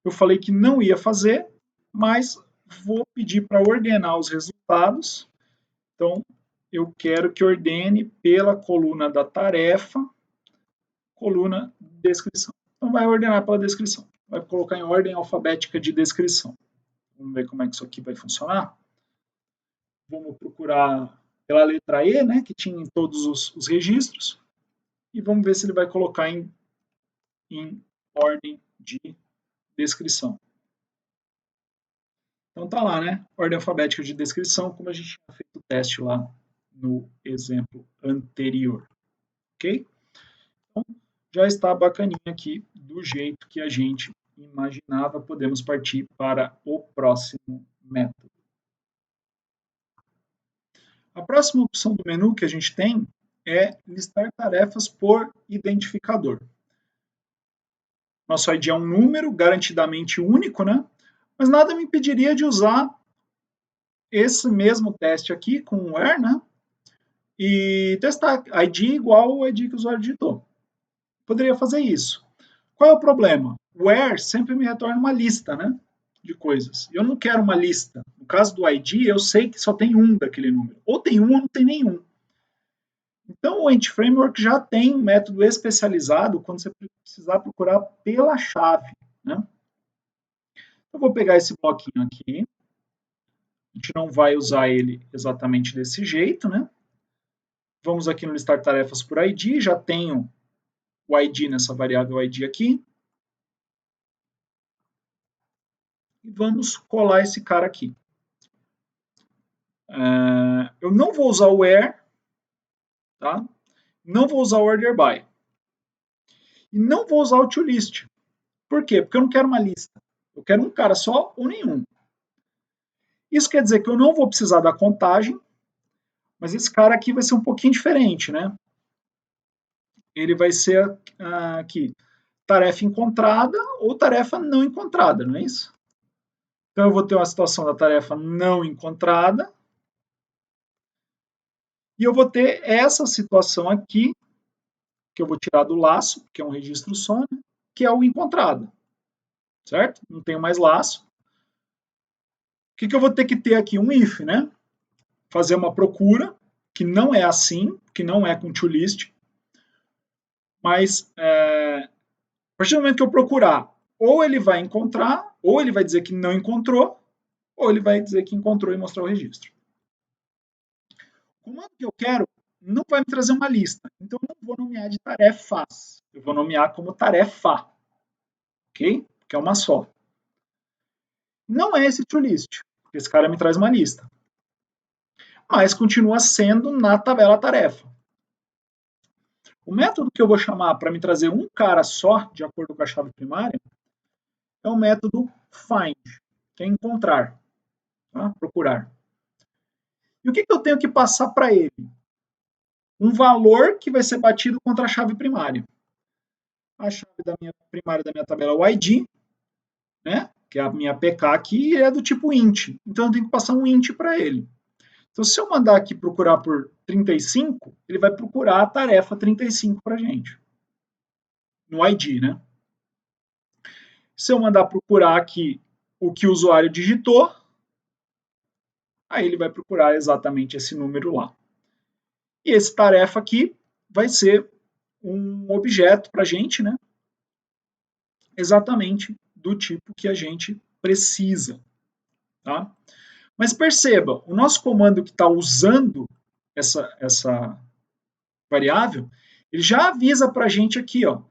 Eu falei que não ia fazer, mas vou pedir para ordenar os resultados. Então, eu quero que ordene pela coluna da tarefa, coluna descrição. Então, vai ordenar pela descrição. Vai colocar em ordem alfabética de descrição. Vamos ver como é que isso aqui vai funcionar. Vamos procurar pela letra E, né, que tinha em todos os registros, e vamos ver se ele vai colocar em ordem de descrição. Então tá lá, né? Ordem alfabética de descrição, como a gente tinha feito o teste lá no exemplo anterior. Ok? Então, já está bacaninha aqui, do jeito que a gente imaginava. Podemos partir para o próximo método. A próxima opção do menu que a gente tem é listar tarefas por identificador. Nosso ID é um número garantidamente único, né? Mas nada me impediria de usar esse mesmo teste aqui com o where, né? E testar ID igual ao ID que o usuário digitou. Poderia fazer isso. Qual é o problema? O where sempre me retorna uma lista, né? De coisas. Eu não quero uma lista. No caso do ID, eu sei que só tem um daquele número. Ou tem um ou não tem nenhum. Então, o Entity Framework já tem um método especializado quando você precisar procurar pela chave, né? Eu vou pegar esse bloquinho aqui. A gente não vai usar ele exatamente desse jeito, né? Vamos aqui no listar tarefas por ID, já tenho o ID nessa variável ID aqui. E vamos colar esse cara aqui. Eu não vou usar o where, tá? Não vou usar o order by. E não vou usar o toList. Por quê? Porque eu não quero uma lista. Eu quero um cara só ou nenhum. Isso quer dizer que eu não vou precisar da contagem, mas esse cara aqui vai ser um pouquinho diferente, né? Ele vai ser aqui, tarefa encontrada ou tarefa não encontrada, não é isso? Então eu vou ter uma situação da tarefa não encontrada e eu vou ter essa situação aqui, que eu vou tirar do laço, que é um registro só, né? Que é o encontrado, certo? Não tenho mais laço. O que eu vou ter que ter aqui? Um if, né? Fazer uma procura, que não é assim, que não é com toList, mas a partir do momento que eu procurar, ou ele vai encontrar, ou ele vai dizer que não encontrou, ou ele vai dizer que encontrou e mostrar o registro. O comando que eu quero não vai me trazer uma lista, então eu não vou nomear de tarefas, eu vou nomear como tarefa, ok? Que é uma só. Não é esse toList, porque esse cara me traz uma lista, mas continua sendo na tabela tarefa. O método que eu vou chamar para me trazer um cara só, de acordo com a chave primária, é o método find, que é encontrar, tá? Procurar. E o que eu tenho que passar para ele? Um valor que vai ser batido contra a chave primária. A chave da minha primária da minha tabela é o ID, né? Que é a minha PK aqui, é do tipo int. Então eu tenho que passar um int para ele. Então se eu mandar aqui procurar por 35, ele vai procurar a tarefa 35 para a gente. No ID, né? Se eu mandar procurar aqui o que o usuário digitou, aí ele vai procurar exatamente esse número lá. E esse tarefa aqui vai ser um objeto para a gente, né? exatamente do tipo que a gente precisa. Tá? Mas perceba, o nosso comando que está usando essa variável, ele já avisa para a gente aqui, ó,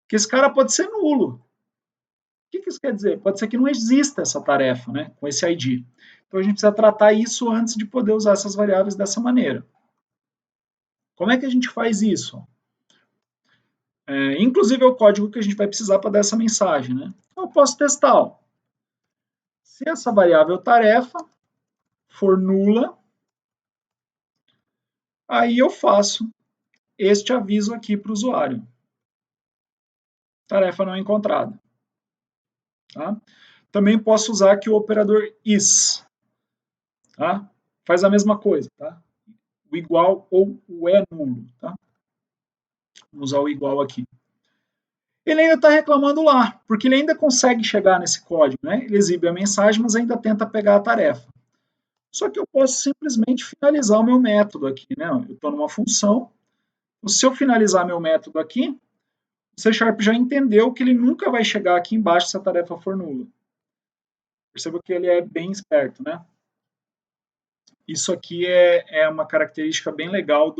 que esse cara pode ser nulo. O que isso quer dizer? Pode ser que não exista essa tarefa, né, com esse ID. Então a gente precisa tratar isso antes de poder usar essas variáveis dessa maneira. Como é que a gente faz isso? Inclusive é o código que a gente vai precisar para dar essa mensagem. Né? Eu posso testar. Ó. Se essa variável tarefa for nula, aí eu faço este aviso aqui para o usuário. Tarefa não encontrada. Tá? Também posso usar aqui o operador is. Tá? Faz a mesma coisa. Tá? O igual ou o é nulo. Tá? Vamos usar o igual aqui. Ele ainda está reclamando lá, porque ele ainda consegue chegar nesse código. Né? Ele exibe a mensagem, mas ainda tenta pegar a tarefa. Só que eu posso simplesmente finalizar o meu método aqui. Né? Eu estou numa função. Se eu finalizar meu método aqui, o C# já entendeu que ele nunca vai chegar aqui embaixo se a tarefa for nula. Perceba que ele é bem esperto, né? Isso aqui é uma característica bem legal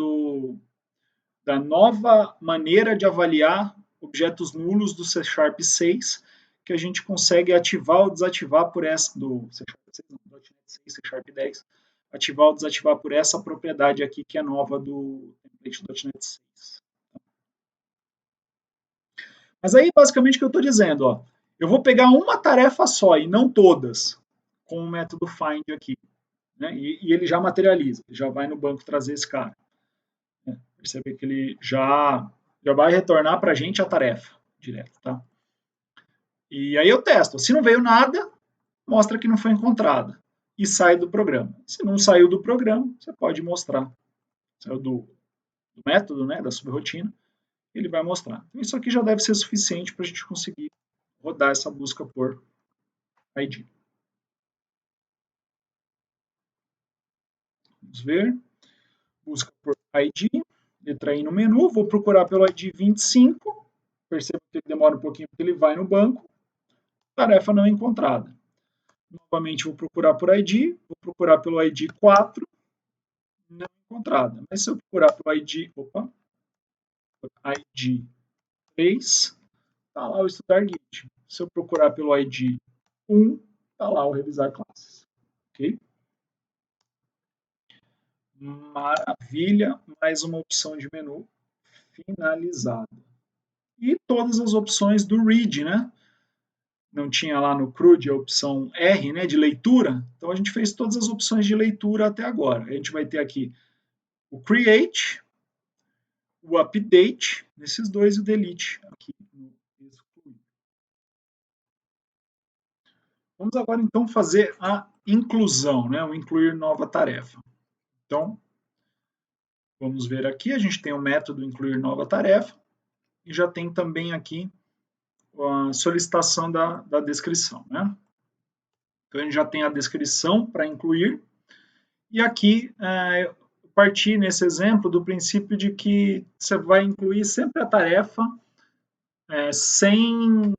da nova maneira de avaliar objetos nulos do C# 6, que a gente consegue ativar ou desativar por essa, do C# 6, não, do .NET 6, C# 10, ativar ou desativar por essa propriedade aqui que é nova do template .NET 6. Mas aí, basicamente, o que eu estou dizendo, ó, eu vou pegar uma tarefa só e não todas, com o método find aqui. Né? E ele já materializa, ele já vai no banco trazer esse cara. Né? Percebe que ele já vai retornar para a gente a tarefa direto. Tá? E aí eu testo. Se não veio nada, mostra que não foi encontrada. E sai do programa. Se não saiu do programa, você pode mostrar. Saiu do método, né, da subrotina, ele vai mostrar. Então, isso aqui já deve ser suficiente para a gente conseguir rodar essa busca por ID. Vamos ver. Busca por ID. Letra I no menu. Vou procurar pelo ID 25. Perceba que ele demora um pouquinho porque ele vai no banco. Tarefa não encontrada. Novamente vou procurar por ID. Vou procurar pelo ID 4. Não encontrada. Mas se eu procurar pelo ID... ID 3, está lá o estudar Git. Se eu procurar pelo ID 1, está lá o revisar classes. Ok? Maravilha, mais uma opção de menu finalizada. E todas as opções do read, né? Não tinha lá no CRUD a opção R, né, de leitura, então a gente fez todas as opções de leitura até agora. A gente vai ter aqui o create, o update, nesses dois, e o delete aqui no excluir. Vamos agora então fazer a inclusão, né, o incluir nova tarefa. Então, vamos ver aqui, a gente tem o método incluir nova tarefa, e já tem também aqui a solicitação da descrição. Né? Então, a gente já tem a descrição para incluir, e aqui partir nesse exemplo do princípio de que você vai incluir sempre a tarefa sem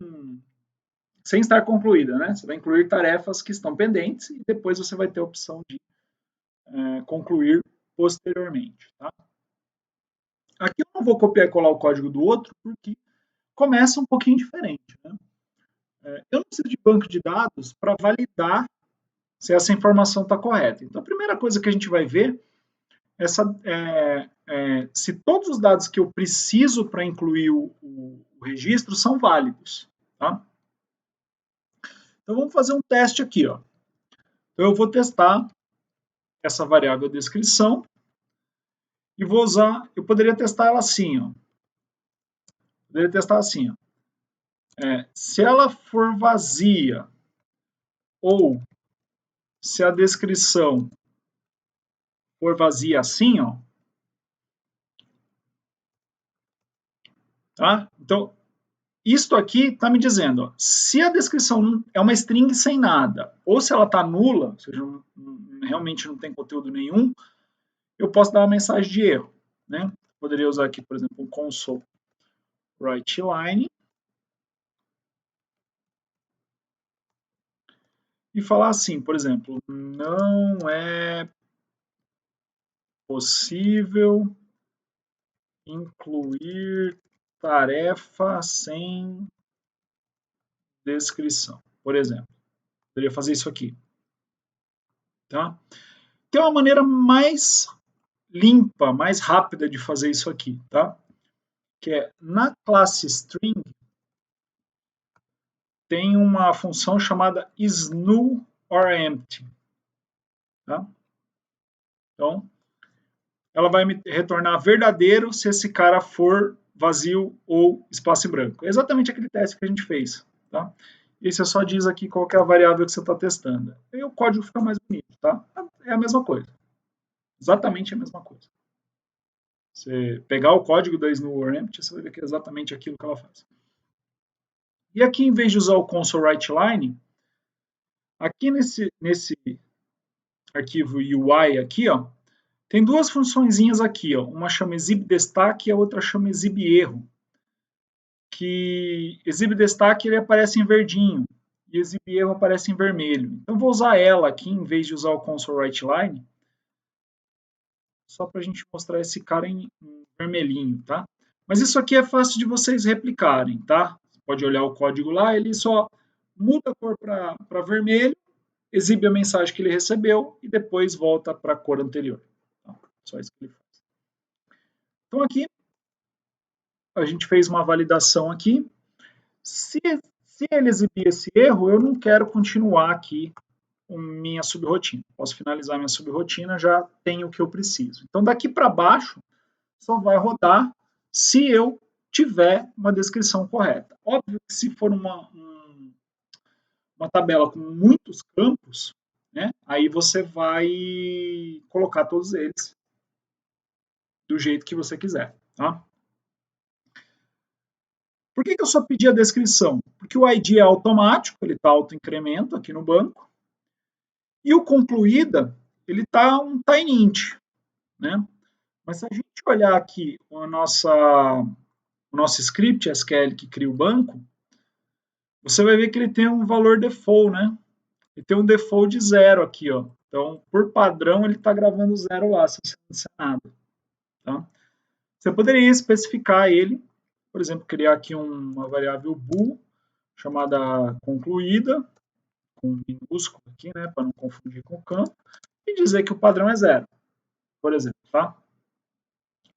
estar concluída. Né? Você vai incluir tarefas que estão pendentes e depois você vai ter a opção de concluir posteriormente. Tá? Aqui eu não vou copiar e colar o código do outro, porque começa um pouquinho diferente. Né? Eu não preciso de banco de dados para validar se essa informação está correta. Então, a primeira coisa que a gente vai ver se todos os dados que eu preciso para incluir o registro são válidos. Tá? Então, vamos fazer um teste aqui. Ó. Então, eu vou testar essa variável descrição e vou usar, eu poderia testar ela assim. Ó. Poderia testar assim. Ó. Se ela for vazia ou se a descrição for vazia assim, ó, tá? Então, isto aqui está me dizendo, ó, se a descrição é uma string sem nada, ou se ela está nula, ou seja, realmente não tem conteúdo nenhum, eu posso dar uma mensagem de erro. Né? Poderia usar aqui, por exemplo, um console write line, e falar assim, por exemplo, não é possível incluir tarefa sem descrição, por exemplo. Poderia fazer isso aqui, tá? Tem uma maneira mais limpa, mais rápida de fazer isso aqui, tá? Que é na classe string tem uma função chamada is_null or empty, tá? Então, ela vai me retornar verdadeiro se esse cara for vazio ou espaço em branco. É exatamente aquele teste que a gente fez, tá? E você só diz aqui qual é a variável que você está testando. E o código fica mais bonito, tá? É a mesma coisa. Exatamente a mesma coisa. Você pegar o código da is_null or empty, você vai ver que é exatamente aquilo que ela faz. E aqui, em vez de usar o console_write_line, aqui nesse arquivo UI aqui, ó, tem duas funçõezinhas aqui, ó. Uma chama exibDestaque e a outra chama exibErro. Que exibDestaque ele aparece em verdinho e exibErro aparece em vermelho. Então vou usar ela aqui em vez de usar o console_write_line, só para a gente mostrar esse cara em vermelhinho, tá? Mas isso aqui é fácil de vocês replicarem, tá? Você pode olhar o código lá, ele só muda a cor para vermelho, exibe a mensagem que ele recebeu e depois volta para a cor anterior. Tá? Só isso que ele faz. Então aqui a gente fez uma validação aqui. Se ele exibir esse erro, eu não quero continuar aqui com minha subrotina. Posso finalizar minha subrotina, já tenho o que eu preciso. Então daqui para baixo só vai rodar se eu tiver uma descrição correta. Óbvio que se for uma tabela com muitos campos, né, aí você vai colocar todos eles do jeito que você quiser. Tá? Por que eu só pedi a descrição? Porque o ID é automático, ele está auto-incremento aqui no banco, e o concluída, ele está um tineint, né? Mas se a gente olhar aqui o nosso script SQL que cria o banco, você vai ver que ele tem um valor default, né? Ele tem um default de 0 aqui, ó. Então, por padrão, ele está gravando 0 lá, sem ser nada. Tá? Você poderia especificar ele, por exemplo, criar aqui uma variável bool chamada concluída, com minúsculo aqui, né, para não confundir com o campo, e dizer que o padrão é 0, por exemplo, tá?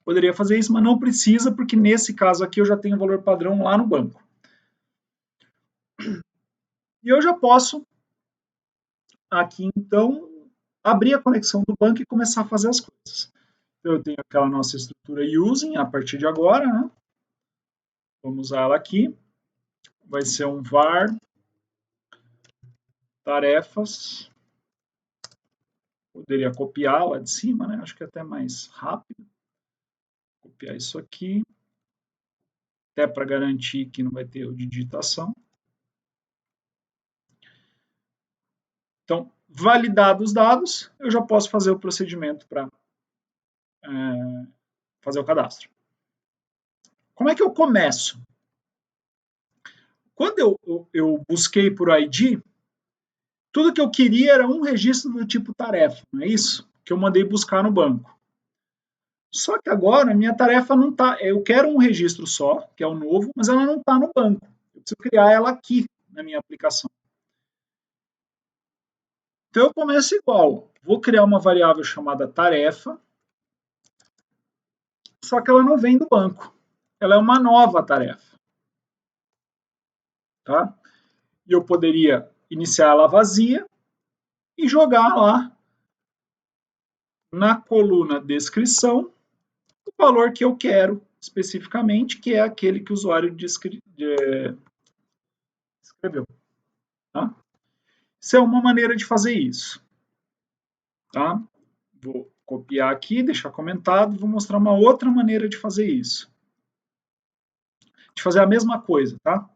Poderia fazer isso, mas não precisa, porque nesse caso aqui eu já tenho o valor padrão lá no banco. E eu já posso, aqui então, abrir a conexão do banco e começar a fazer as coisas. Então, eu tenho aquela nossa estrutura using a partir de agora, né? Vamos usar ela aqui. Vai ser um var tarefas. Poderia copiar lá de cima, né? Acho que é até mais rápido. Copiar isso aqui. Até para garantir que não vai ter erro de digitação. Então, validados os dados, eu já posso fazer o procedimento para fazer o cadastro. Como é que eu começo? Quando eu busquei por ID, tudo que eu queria era um registro do tipo tarefa, não é isso? Que eu mandei buscar no banco. Só que agora minha tarefa não está. Eu quero um registro só, que é o novo, mas ela não está no banco. Eu preciso criar ela aqui na minha aplicação. Então eu começo igual. Vou criar uma variável chamada tarefa, só que ela não vem do banco. Ela é uma nova tarefa. Tá? E eu poderia iniciar ela vazia e jogar lá na coluna descrição o valor que eu quero especificamente, que é aquele que o usuário escreveu. Tá? Isso é uma maneira de fazer isso. Tá? Vou copiar aqui, deixar comentado, vou mostrar uma outra maneira de fazer isso. De fazer a mesma coisa, tá?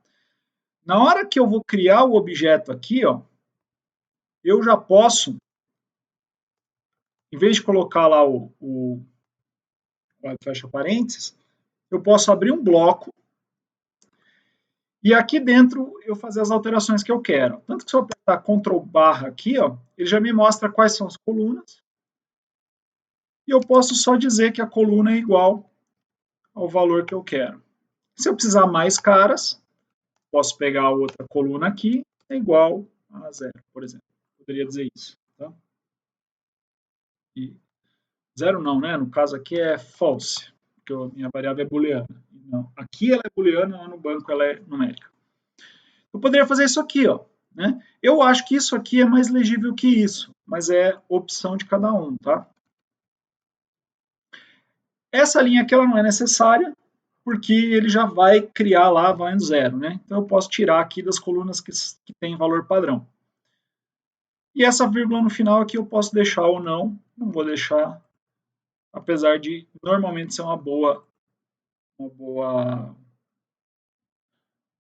Na hora que eu vou criar o objeto aqui, ó, eu já posso, em vez de colocar lá o fecha parênteses, eu posso abrir um bloco E aqui dentro eu fazer as alterações que eu quero. Tanto que se eu apertar Ctrl+ aqui, ó, ele já me mostra quais são as colunas. E eu posso só dizer que a coluna é igual ao valor que eu quero. Se eu precisar mais caras, posso pegar a outra coluna aqui, é igual a 0, por exemplo. Poderia dizer isso. Tá? E 0 não, né? No caso aqui é false, porque a minha variável é booleana. Não. Aqui ela é booleana, lá no banco ela é numérica. Eu poderia fazer isso aqui, ó. Né? Eu acho que isso aqui é mais legível que isso, mas é opção de cada um, tá? Essa linha aqui ela não é necessária, porque ele já vai criar lá valendo 0, né? Então eu posso tirar aqui das colunas que tem valor padrão. E essa vírgula no final aqui eu posso deixar ou não, não vou deixar, apesar de normalmente ser uma boa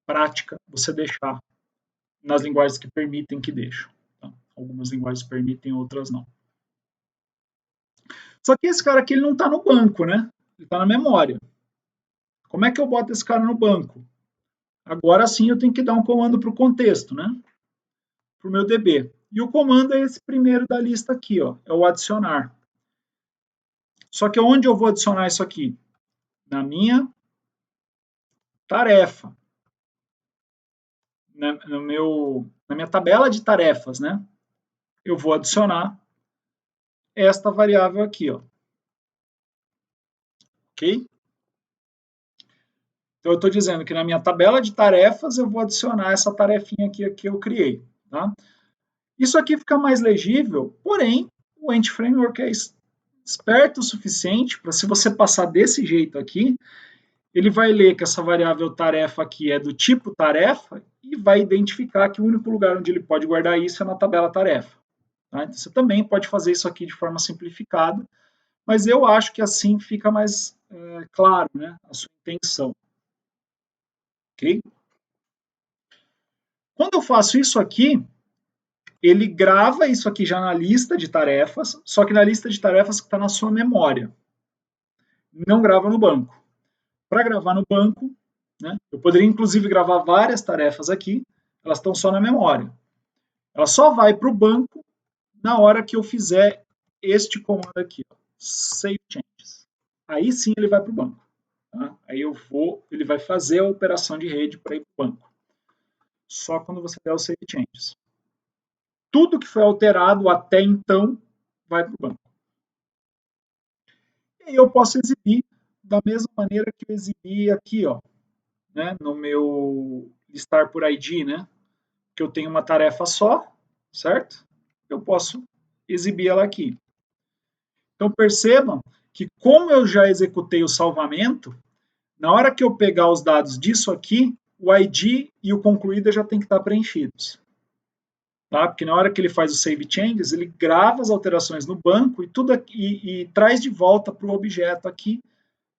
prática você deixar nas linguagens que permitem que deixam. Tá? Algumas linguagens permitem, outras não. Só que esse cara aqui ele não está no banco, né? Ele está na memória. Como é que eu boto esse cara no banco? Agora sim eu tenho que dar um comando para o contexto, né? Para o meu DB. E o comando é esse primeiro da lista aqui, ó, é o adicionar. Só que onde eu vou adicionar isso aqui? Na minha tarefa. Na minha tabela de tarefas, né? Eu vou adicionar esta variável aqui, ó. Ok? Então, eu estou dizendo que na minha tabela de tarefas eu vou adicionar essa tarefinha aqui que eu criei. Tá? Isso aqui fica mais legível, porém, o Ent Framework é esperto o suficiente para, se você passar desse jeito aqui, ele vai ler que essa variável tarefa aqui é do tipo tarefa e vai identificar que o único lugar onde ele pode guardar isso é na tabela tarefa. Tá? Então, você também pode fazer isso aqui de forma simplificada, mas eu acho que assim fica mais claro, né, a sua intenção. Ok? Quando eu faço isso aqui, ele grava isso aqui já na lista de tarefas, só que na lista de tarefas que está na sua memória. Não grava no banco. Para gravar no banco, né, eu poderia inclusive gravar várias tarefas aqui, elas estão só na memória. Ela só vai para o banco na hora que eu fizer este comando aqui, ó, Save Changes. Aí sim ele vai para o banco. Tá? Aí ele vai fazer a operação de rede para ir para o banco. Só quando você der o Save Changes. Tudo que foi alterado até então vai para o banco. E eu posso exibir da mesma maneira que eu exibi aqui, ó, né, no meu listar por ID, né, que eu tenho uma tarefa só, certo? Eu posso exibir ela aqui. Então percebam que, como eu já executei o salvamento, na hora que eu pegar os dados disso aqui, o ID e o concluída já tem que estar preenchidos. Tá? Porque na hora que ele faz o save changes, ele grava as alterações no banco e tudo aqui, e traz de volta para o objeto aqui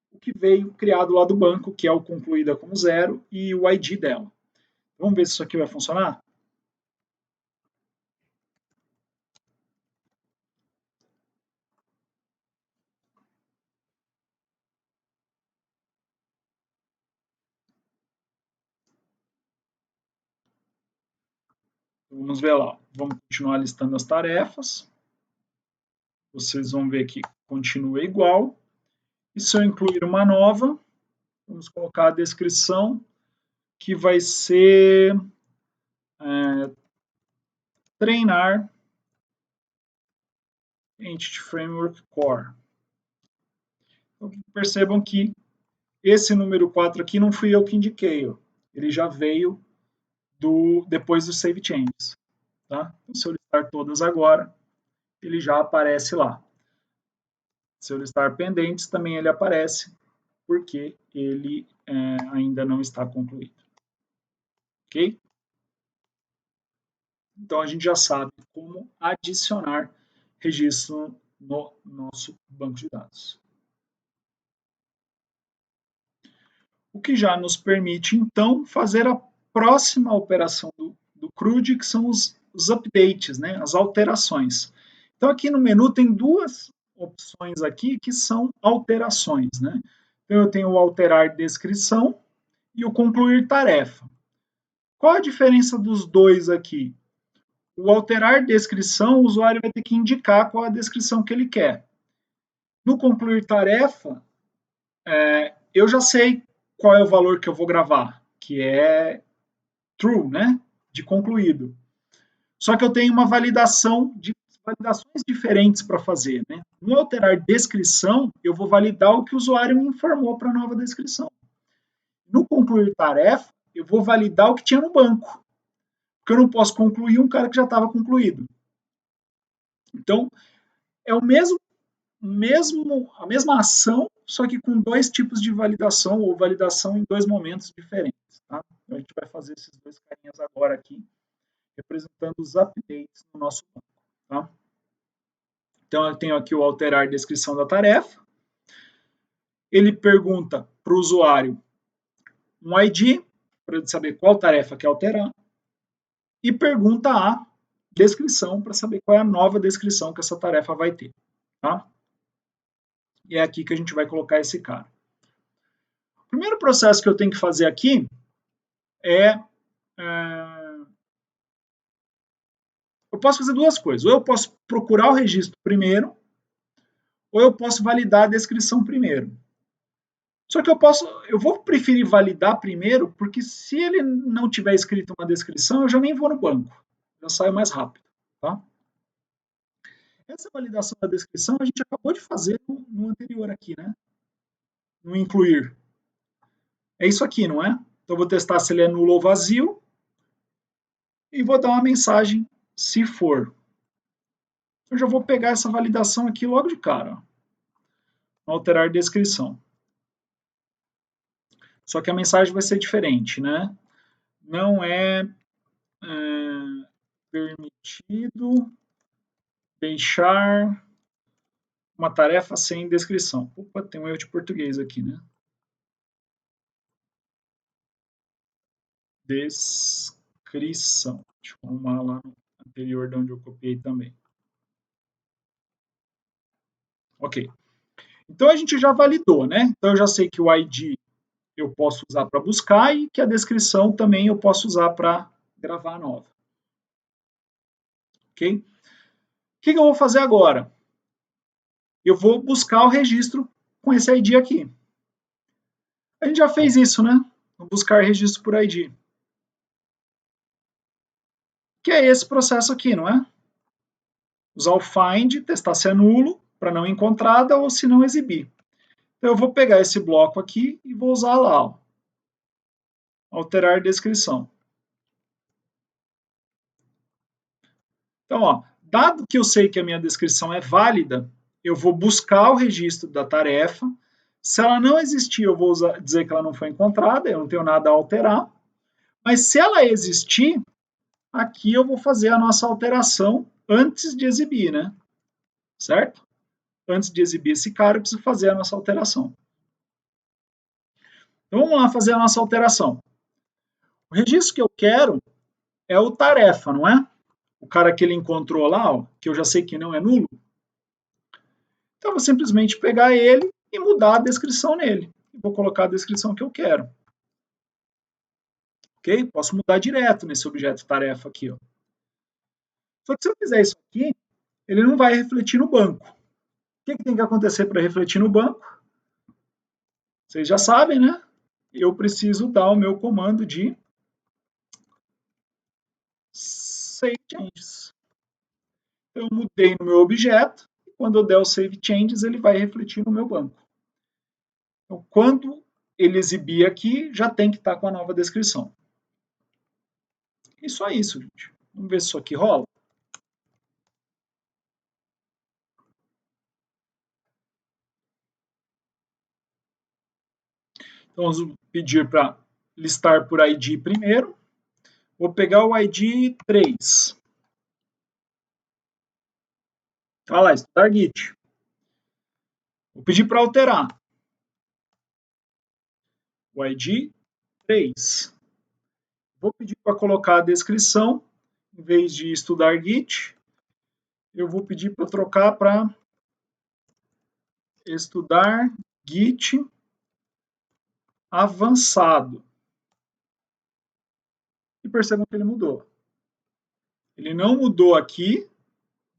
o que veio criado lá do banco, que é o concluída como 0 e o ID dela. Vamos ver se isso aqui vai funcionar? Vamos ver lá. Vamos continuar listando as tarefas. Vocês vão ver que continua igual. E se eu incluir uma nova, vamos colocar a descrição, que vai ser treinar Entity Framework Core. Então, percebam que esse número 4 aqui não fui eu que indiquei. Ó. Ele já veio depois do Save Changes. Tá? Então, se eu listar todas agora, ele já aparece lá. Se eu listar pendentes, também ele aparece, porque ele ainda não está concluído. Ok? Então, a gente já sabe como adicionar registro no nosso banco de dados. O que já nos permite, então, fazer a próxima operação do CRUD, que são os updates, né, as alterações. Então, aqui no menu tem duas opções aqui que são alterações. Né? Então, eu tenho o alterar descrição e o concluir tarefa. Qual a diferença dos dois aqui? O alterar descrição, o usuário vai ter que indicar qual a descrição que ele quer. No concluir tarefa, eu já sei qual é o valor que eu vou gravar, que é true, né? De concluído. Só que eu tenho uma validações diferentes para fazer, né? No alterar descrição, eu vou validar o que o usuário me informou para a nova descrição. No concluir tarefa, eu vou validar o que tinha no banco, porque eu não posso concluir um cara que já estava concluído. Então, é a mesma ação, só que com dois tipos de validação, ou validação em dois momentos diferentes. Tá? Então, a gente vai fazer esses dois carinhas agora aqui, representando os updates no nosso banco. Tá? Então, eu tenho aqui o alterar descrição da tarefa. Ele pergunta para o usuário um ID, para ele saber qual tarefa quer alterar, e pergunta a descrição para saber qual é a nova descrição que essa tarefa vai ter. Tá? E é aqui que a gente vai colocar esse cara. O primeiro processo que eu tenho que fazer aqui é eu posso fazer duas coisas. Ou eu posso procurar o registro primeiro, ou eu posso validar a descrição primeiro. Só que eu vou preferir validar primeiro, porque se ele não tiver escrito uma descrição, eu já nem vou no banco. Já saio mais rápido. Tá? Essa validação da descrição a gente acabou de fazer no anterior aqui, né? No incluir. É isso aqui, não é? Então eu vou testar se ele é nulo ou vazio e vou dar uma mensagem se for. Eu já vou pegar essa validação aqui logo de cara. Ó. Alterar descrição. Só que a mensagem vai ser diferente, né? Não é permitido deixar uma tarefa sem descrição. Opa, tem um erro de português aqui, né? Descrição. Deixa eu arrumar lá no anterior de onde eu copiei também. Ok. Então a gente já validou, né? Então eu já sei que o ID eu posso usar para buscar e que a descrição também eu posso usar para gravar a nova. Ok? O que eu vou fazer agora? Eu vou buscar o registro com esse ID aqui. A gente já fez isso, né? Vamos buscar registro por ID. Que é esse processo aqui, não é? Usar o find, testar se é nulo, para não encontrada ou se não exibir. Então eu vou pegar esse bloco aqui e vou usar lá, ó, alterar descrição. Então, ó, dado que eu sei que a minha descrição é válida, eu vou buscar o registro da tarefa. Se ela não existir, eu vou dizer que ela não foi encontrada, eu não tenho nada a alterar. Mas se ela existir, aqui eu vou fazer a nossa alteração antes de exibir, né? Certo? Antes de exibir esse cara, eu preciso fazer a nossa alteração. Então vamos lá fazer a nossa alteração. O registro que eu quero é o tarefa, não é? O cara que ele encontrou lá, ó, que eu já sei que não é nulo. Então eu vou simplesmente pegar ele e mudar a descrição nele. Vou colocar a descrição que eu quero. Ok? Posso mudar direto nesse objeto tarefa aqui. Ó. Só que se eu fizer isso aqui, ele não vai refletir no banco. O que tem que acontecer para refletir no banco? Vocês já sabem, né? Eu preciso dar o meu comando de save changes. Eu mudei no meu objeto, e quando eu der o save changes, ele vai refletir no meu banco. Então, quando ele exibir aqui, já tem que estar com a nova descrição. E só isso, gente. Vamos ver se isso aqui rola. Então, vamos pedir para listar por ID primeiro. Vou pegar o ID 3. Olha lá, estudar Git. Vou pedir para alterar. O ID 3. Vou pedir para colocar a descrição. Em vez de estudar Git, eu vou pedir para trocar para estudar Git avançado. E percebam que ele mudou. Ele não mudou aqui,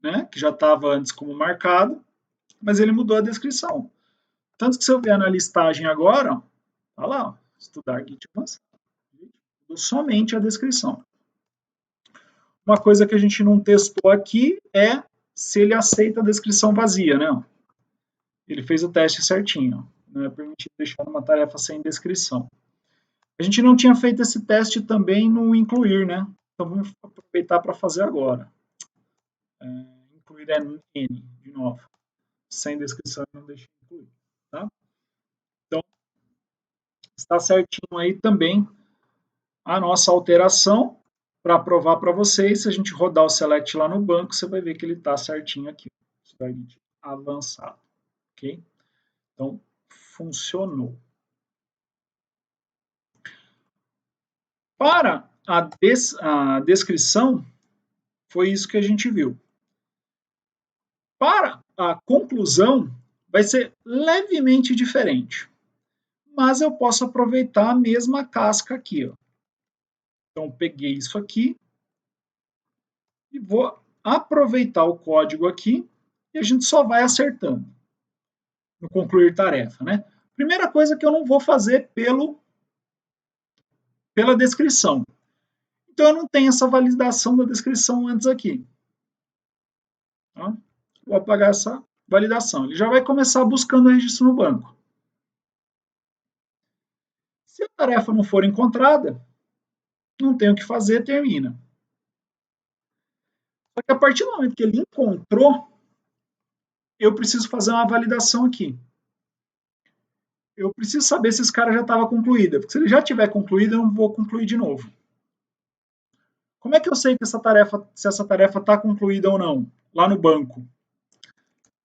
né, que já estava antes como marcado, mas ele mudou a descrição. Tanto que se eu vier na listagem agora, olha lá, ó, estudar Git avançado, mudou somente a descrição. Uma coisa que a gente não testou aqui é se ele aceita a descrição vazia, né? Ele fez o teste certinho, não é permitido deixar uma tarefa sem descrição. A gente não tinha feito esse teste também no incluir, né? Então vamos aproveitar para fazer agora. Incluir N, de novo. Sem descrição, não deixa de incluir, tá? Então, está certinho aí também a nossa alteração para provar para vocês. Se a gente rodar o select lá no banco, você vai ver que ele está certinho aqui. Slide avançado, ok? Então, funcionou. Para a descrição, foi isso que a gente viu. Para a conclusão, vai ser levemente diferente. Mas eu posso aproveitar a mesma casca aqui. Ó. Então, peguei isso aqui e vou aproveitar o código aqui e a gente só vai acertando no concluir tarefa, né? Primeira coisa que eu não vou fazer pela descrição. Então, eu não tenho essa validação da descrição antes aqui. Tá? Vou apagar essa validação. Ele já vai começar buscando o registro no banco. Se a tarefa não for encontrada, não tem o que fazer, termina. Só que a partir do momento que ele encontrou, eu preciso fazer uma validação aqui. Eu preciso saber se esse cara já estava concluído, porque se ele já tiver concluído, eu não vou concluir de novo. Como é que eu sei que se essa tarefa está concluída ou não? Lá no banco.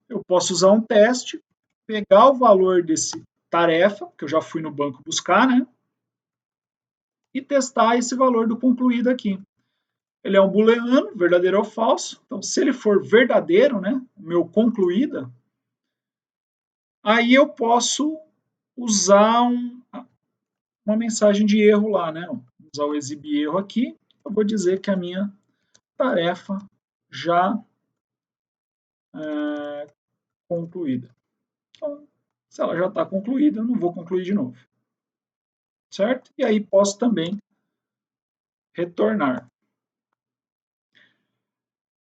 Eu posso usar um teste, pegar o valor desse tarefa, que eu já fui no banco buscar, né? E testar esse valor do concluído aqui. Ele é um booleano, verdadeiro ou falso. Então, se ele for verdadeiro, né, meu concluída, aí eu posso usar uma mensagem de erro lá, né? Usar o exibir erro aqui. Eu vou dizer que a minha tarefa já é concluída. Então, se ela já está concluída, eu não vou concluir de novo. Certo? E aí posso também retornar.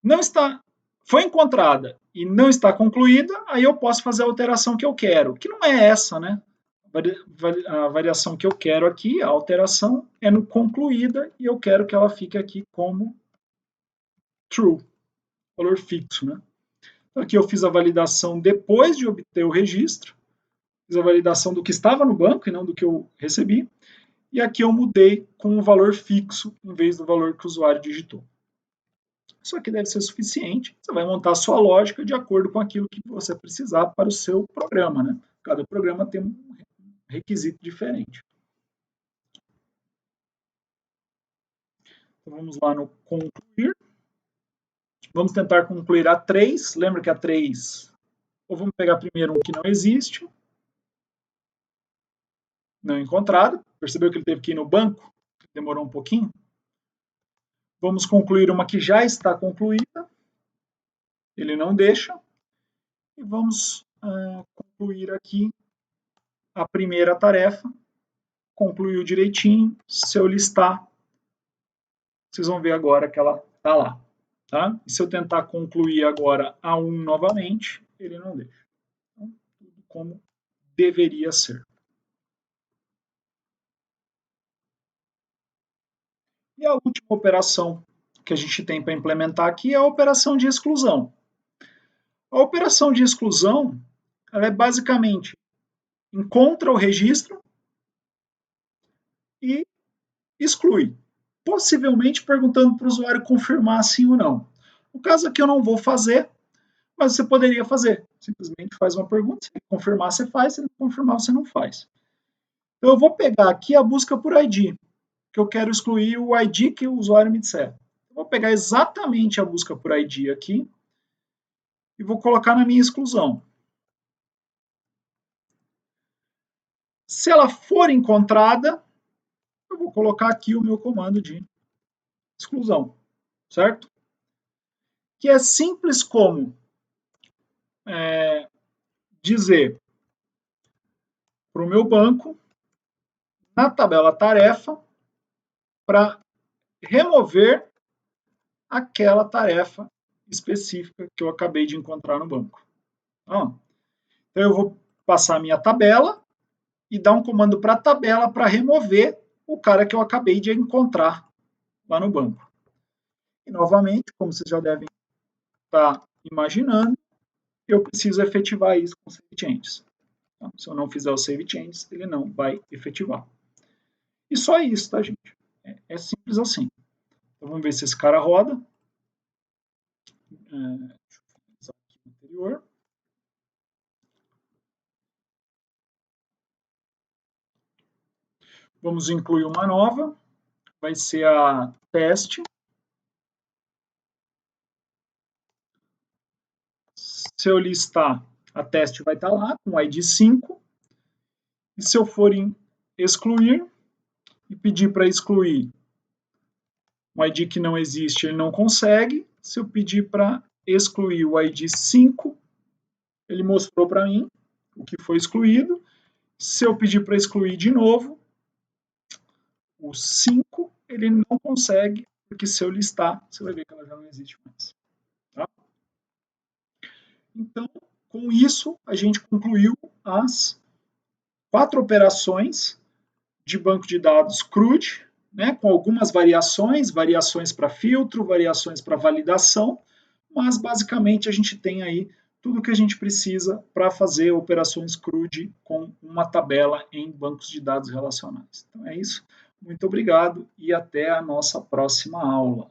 Não está, foi encontrada e não está concluída, aí eu posso fazer a alteração que eu quero, que não é essa, né? A variação que eu quero aqui, a alteração, é no concluída e eu quero que ela fique aqui como true, valor fixo, né? Então, aqui eu fiz a validação depois de obter o registro, fiz a validação do que estava no banco e não do que eu recebi, e aqui eu mudei com o valor fixo em vez do valor que o usuário digitou. Isso aqui deve ser suficiente. Você vai montar a sua lógica de acordo com aquilo que você precisar para o seu programa, né? Cada programa tem um requisito diferente. Então, vamos lá no concluir. Vamos tentar concluir a 3. Lembra que a 3... Ou vamos pegar primeiro um que não existe. Não encontrado. Percebeu que ele teve que ir no banco? Demorou um pouquinho. Vamos concluir uma que já está concluída. Ele não deixa. E vamos concluir aqui a primeira tarefa. Concluiu direitinho. Se eu listar, vocês vão ver agora que ela está lá. Tá? E se eu tentar concluir agora a 1 novamente, ele não deixa. Então, tudo como deveria ser. E a última operação que a gente tem para implementar aqui é a operação de exclusão. A operação de exclusão, ela é basicamente encontra o registro e exclui, possivelmente perguntando para o usuário confirmar sim ou não. No caso aqui eu não vou fazer, mas você poderia fazer. Simplesmente faz uma pergunta, se ele confirmar você faz, se ele confirmar você não faz. Então eu vou pegar aqui a busca por ID, que eu quero excluir o ID que o usuário me disser. Eu vou pegar exatamente a busca por ID aqui e vou colocar na minha exclusão. Se ela for encontrada, eu vou colocar aqui o meu comando de exclusão, certo? Que é simples como dizer para o meu banco, na tabela tarefa, para remover aquela tarefa específica que eu acabei de encontrar no banco. Então eu vou passar a minha tabela e dar um comando para a tabela para remover o cara que eu acabei de encontrar lá no banco. E novamente, como vocês já devem estar imaginando, eu preciso efetivar isso com save changes. Então, se eu não fizer o save changes, ele não vai efetivar. E só isso, tá, gente? É simples assim. Então, vamos ver se esse cara roda. Deixa eu finalizar aqui o anterior. Vamos incluir uma nova. Vai ser a teste. Se eu listar, a teste vai estar lá com o ID 5. E se eu for em excluir e pedir para excluir um ID que não existe, ele não consegue. Se eu pedir para excluir o ID 5, ele mostrou para mim o que foi excluído. Se eu pedir para excluir de novo, o 5 ele não consegue, porque se eu listar, você vai ver que ela já não existe mais. Tá? Então, com isso, a gente concluiu as 4 operações de banco de dados CRUD, né, com algumas variações para filtro, variações para validação, mas basicamente a gente tem aí tudo que a gente precisa para fazer operações CRUD com uma tabela em bancos de dados relacionais. Então é isso. Muito obrigado e até a nossa próxima aula.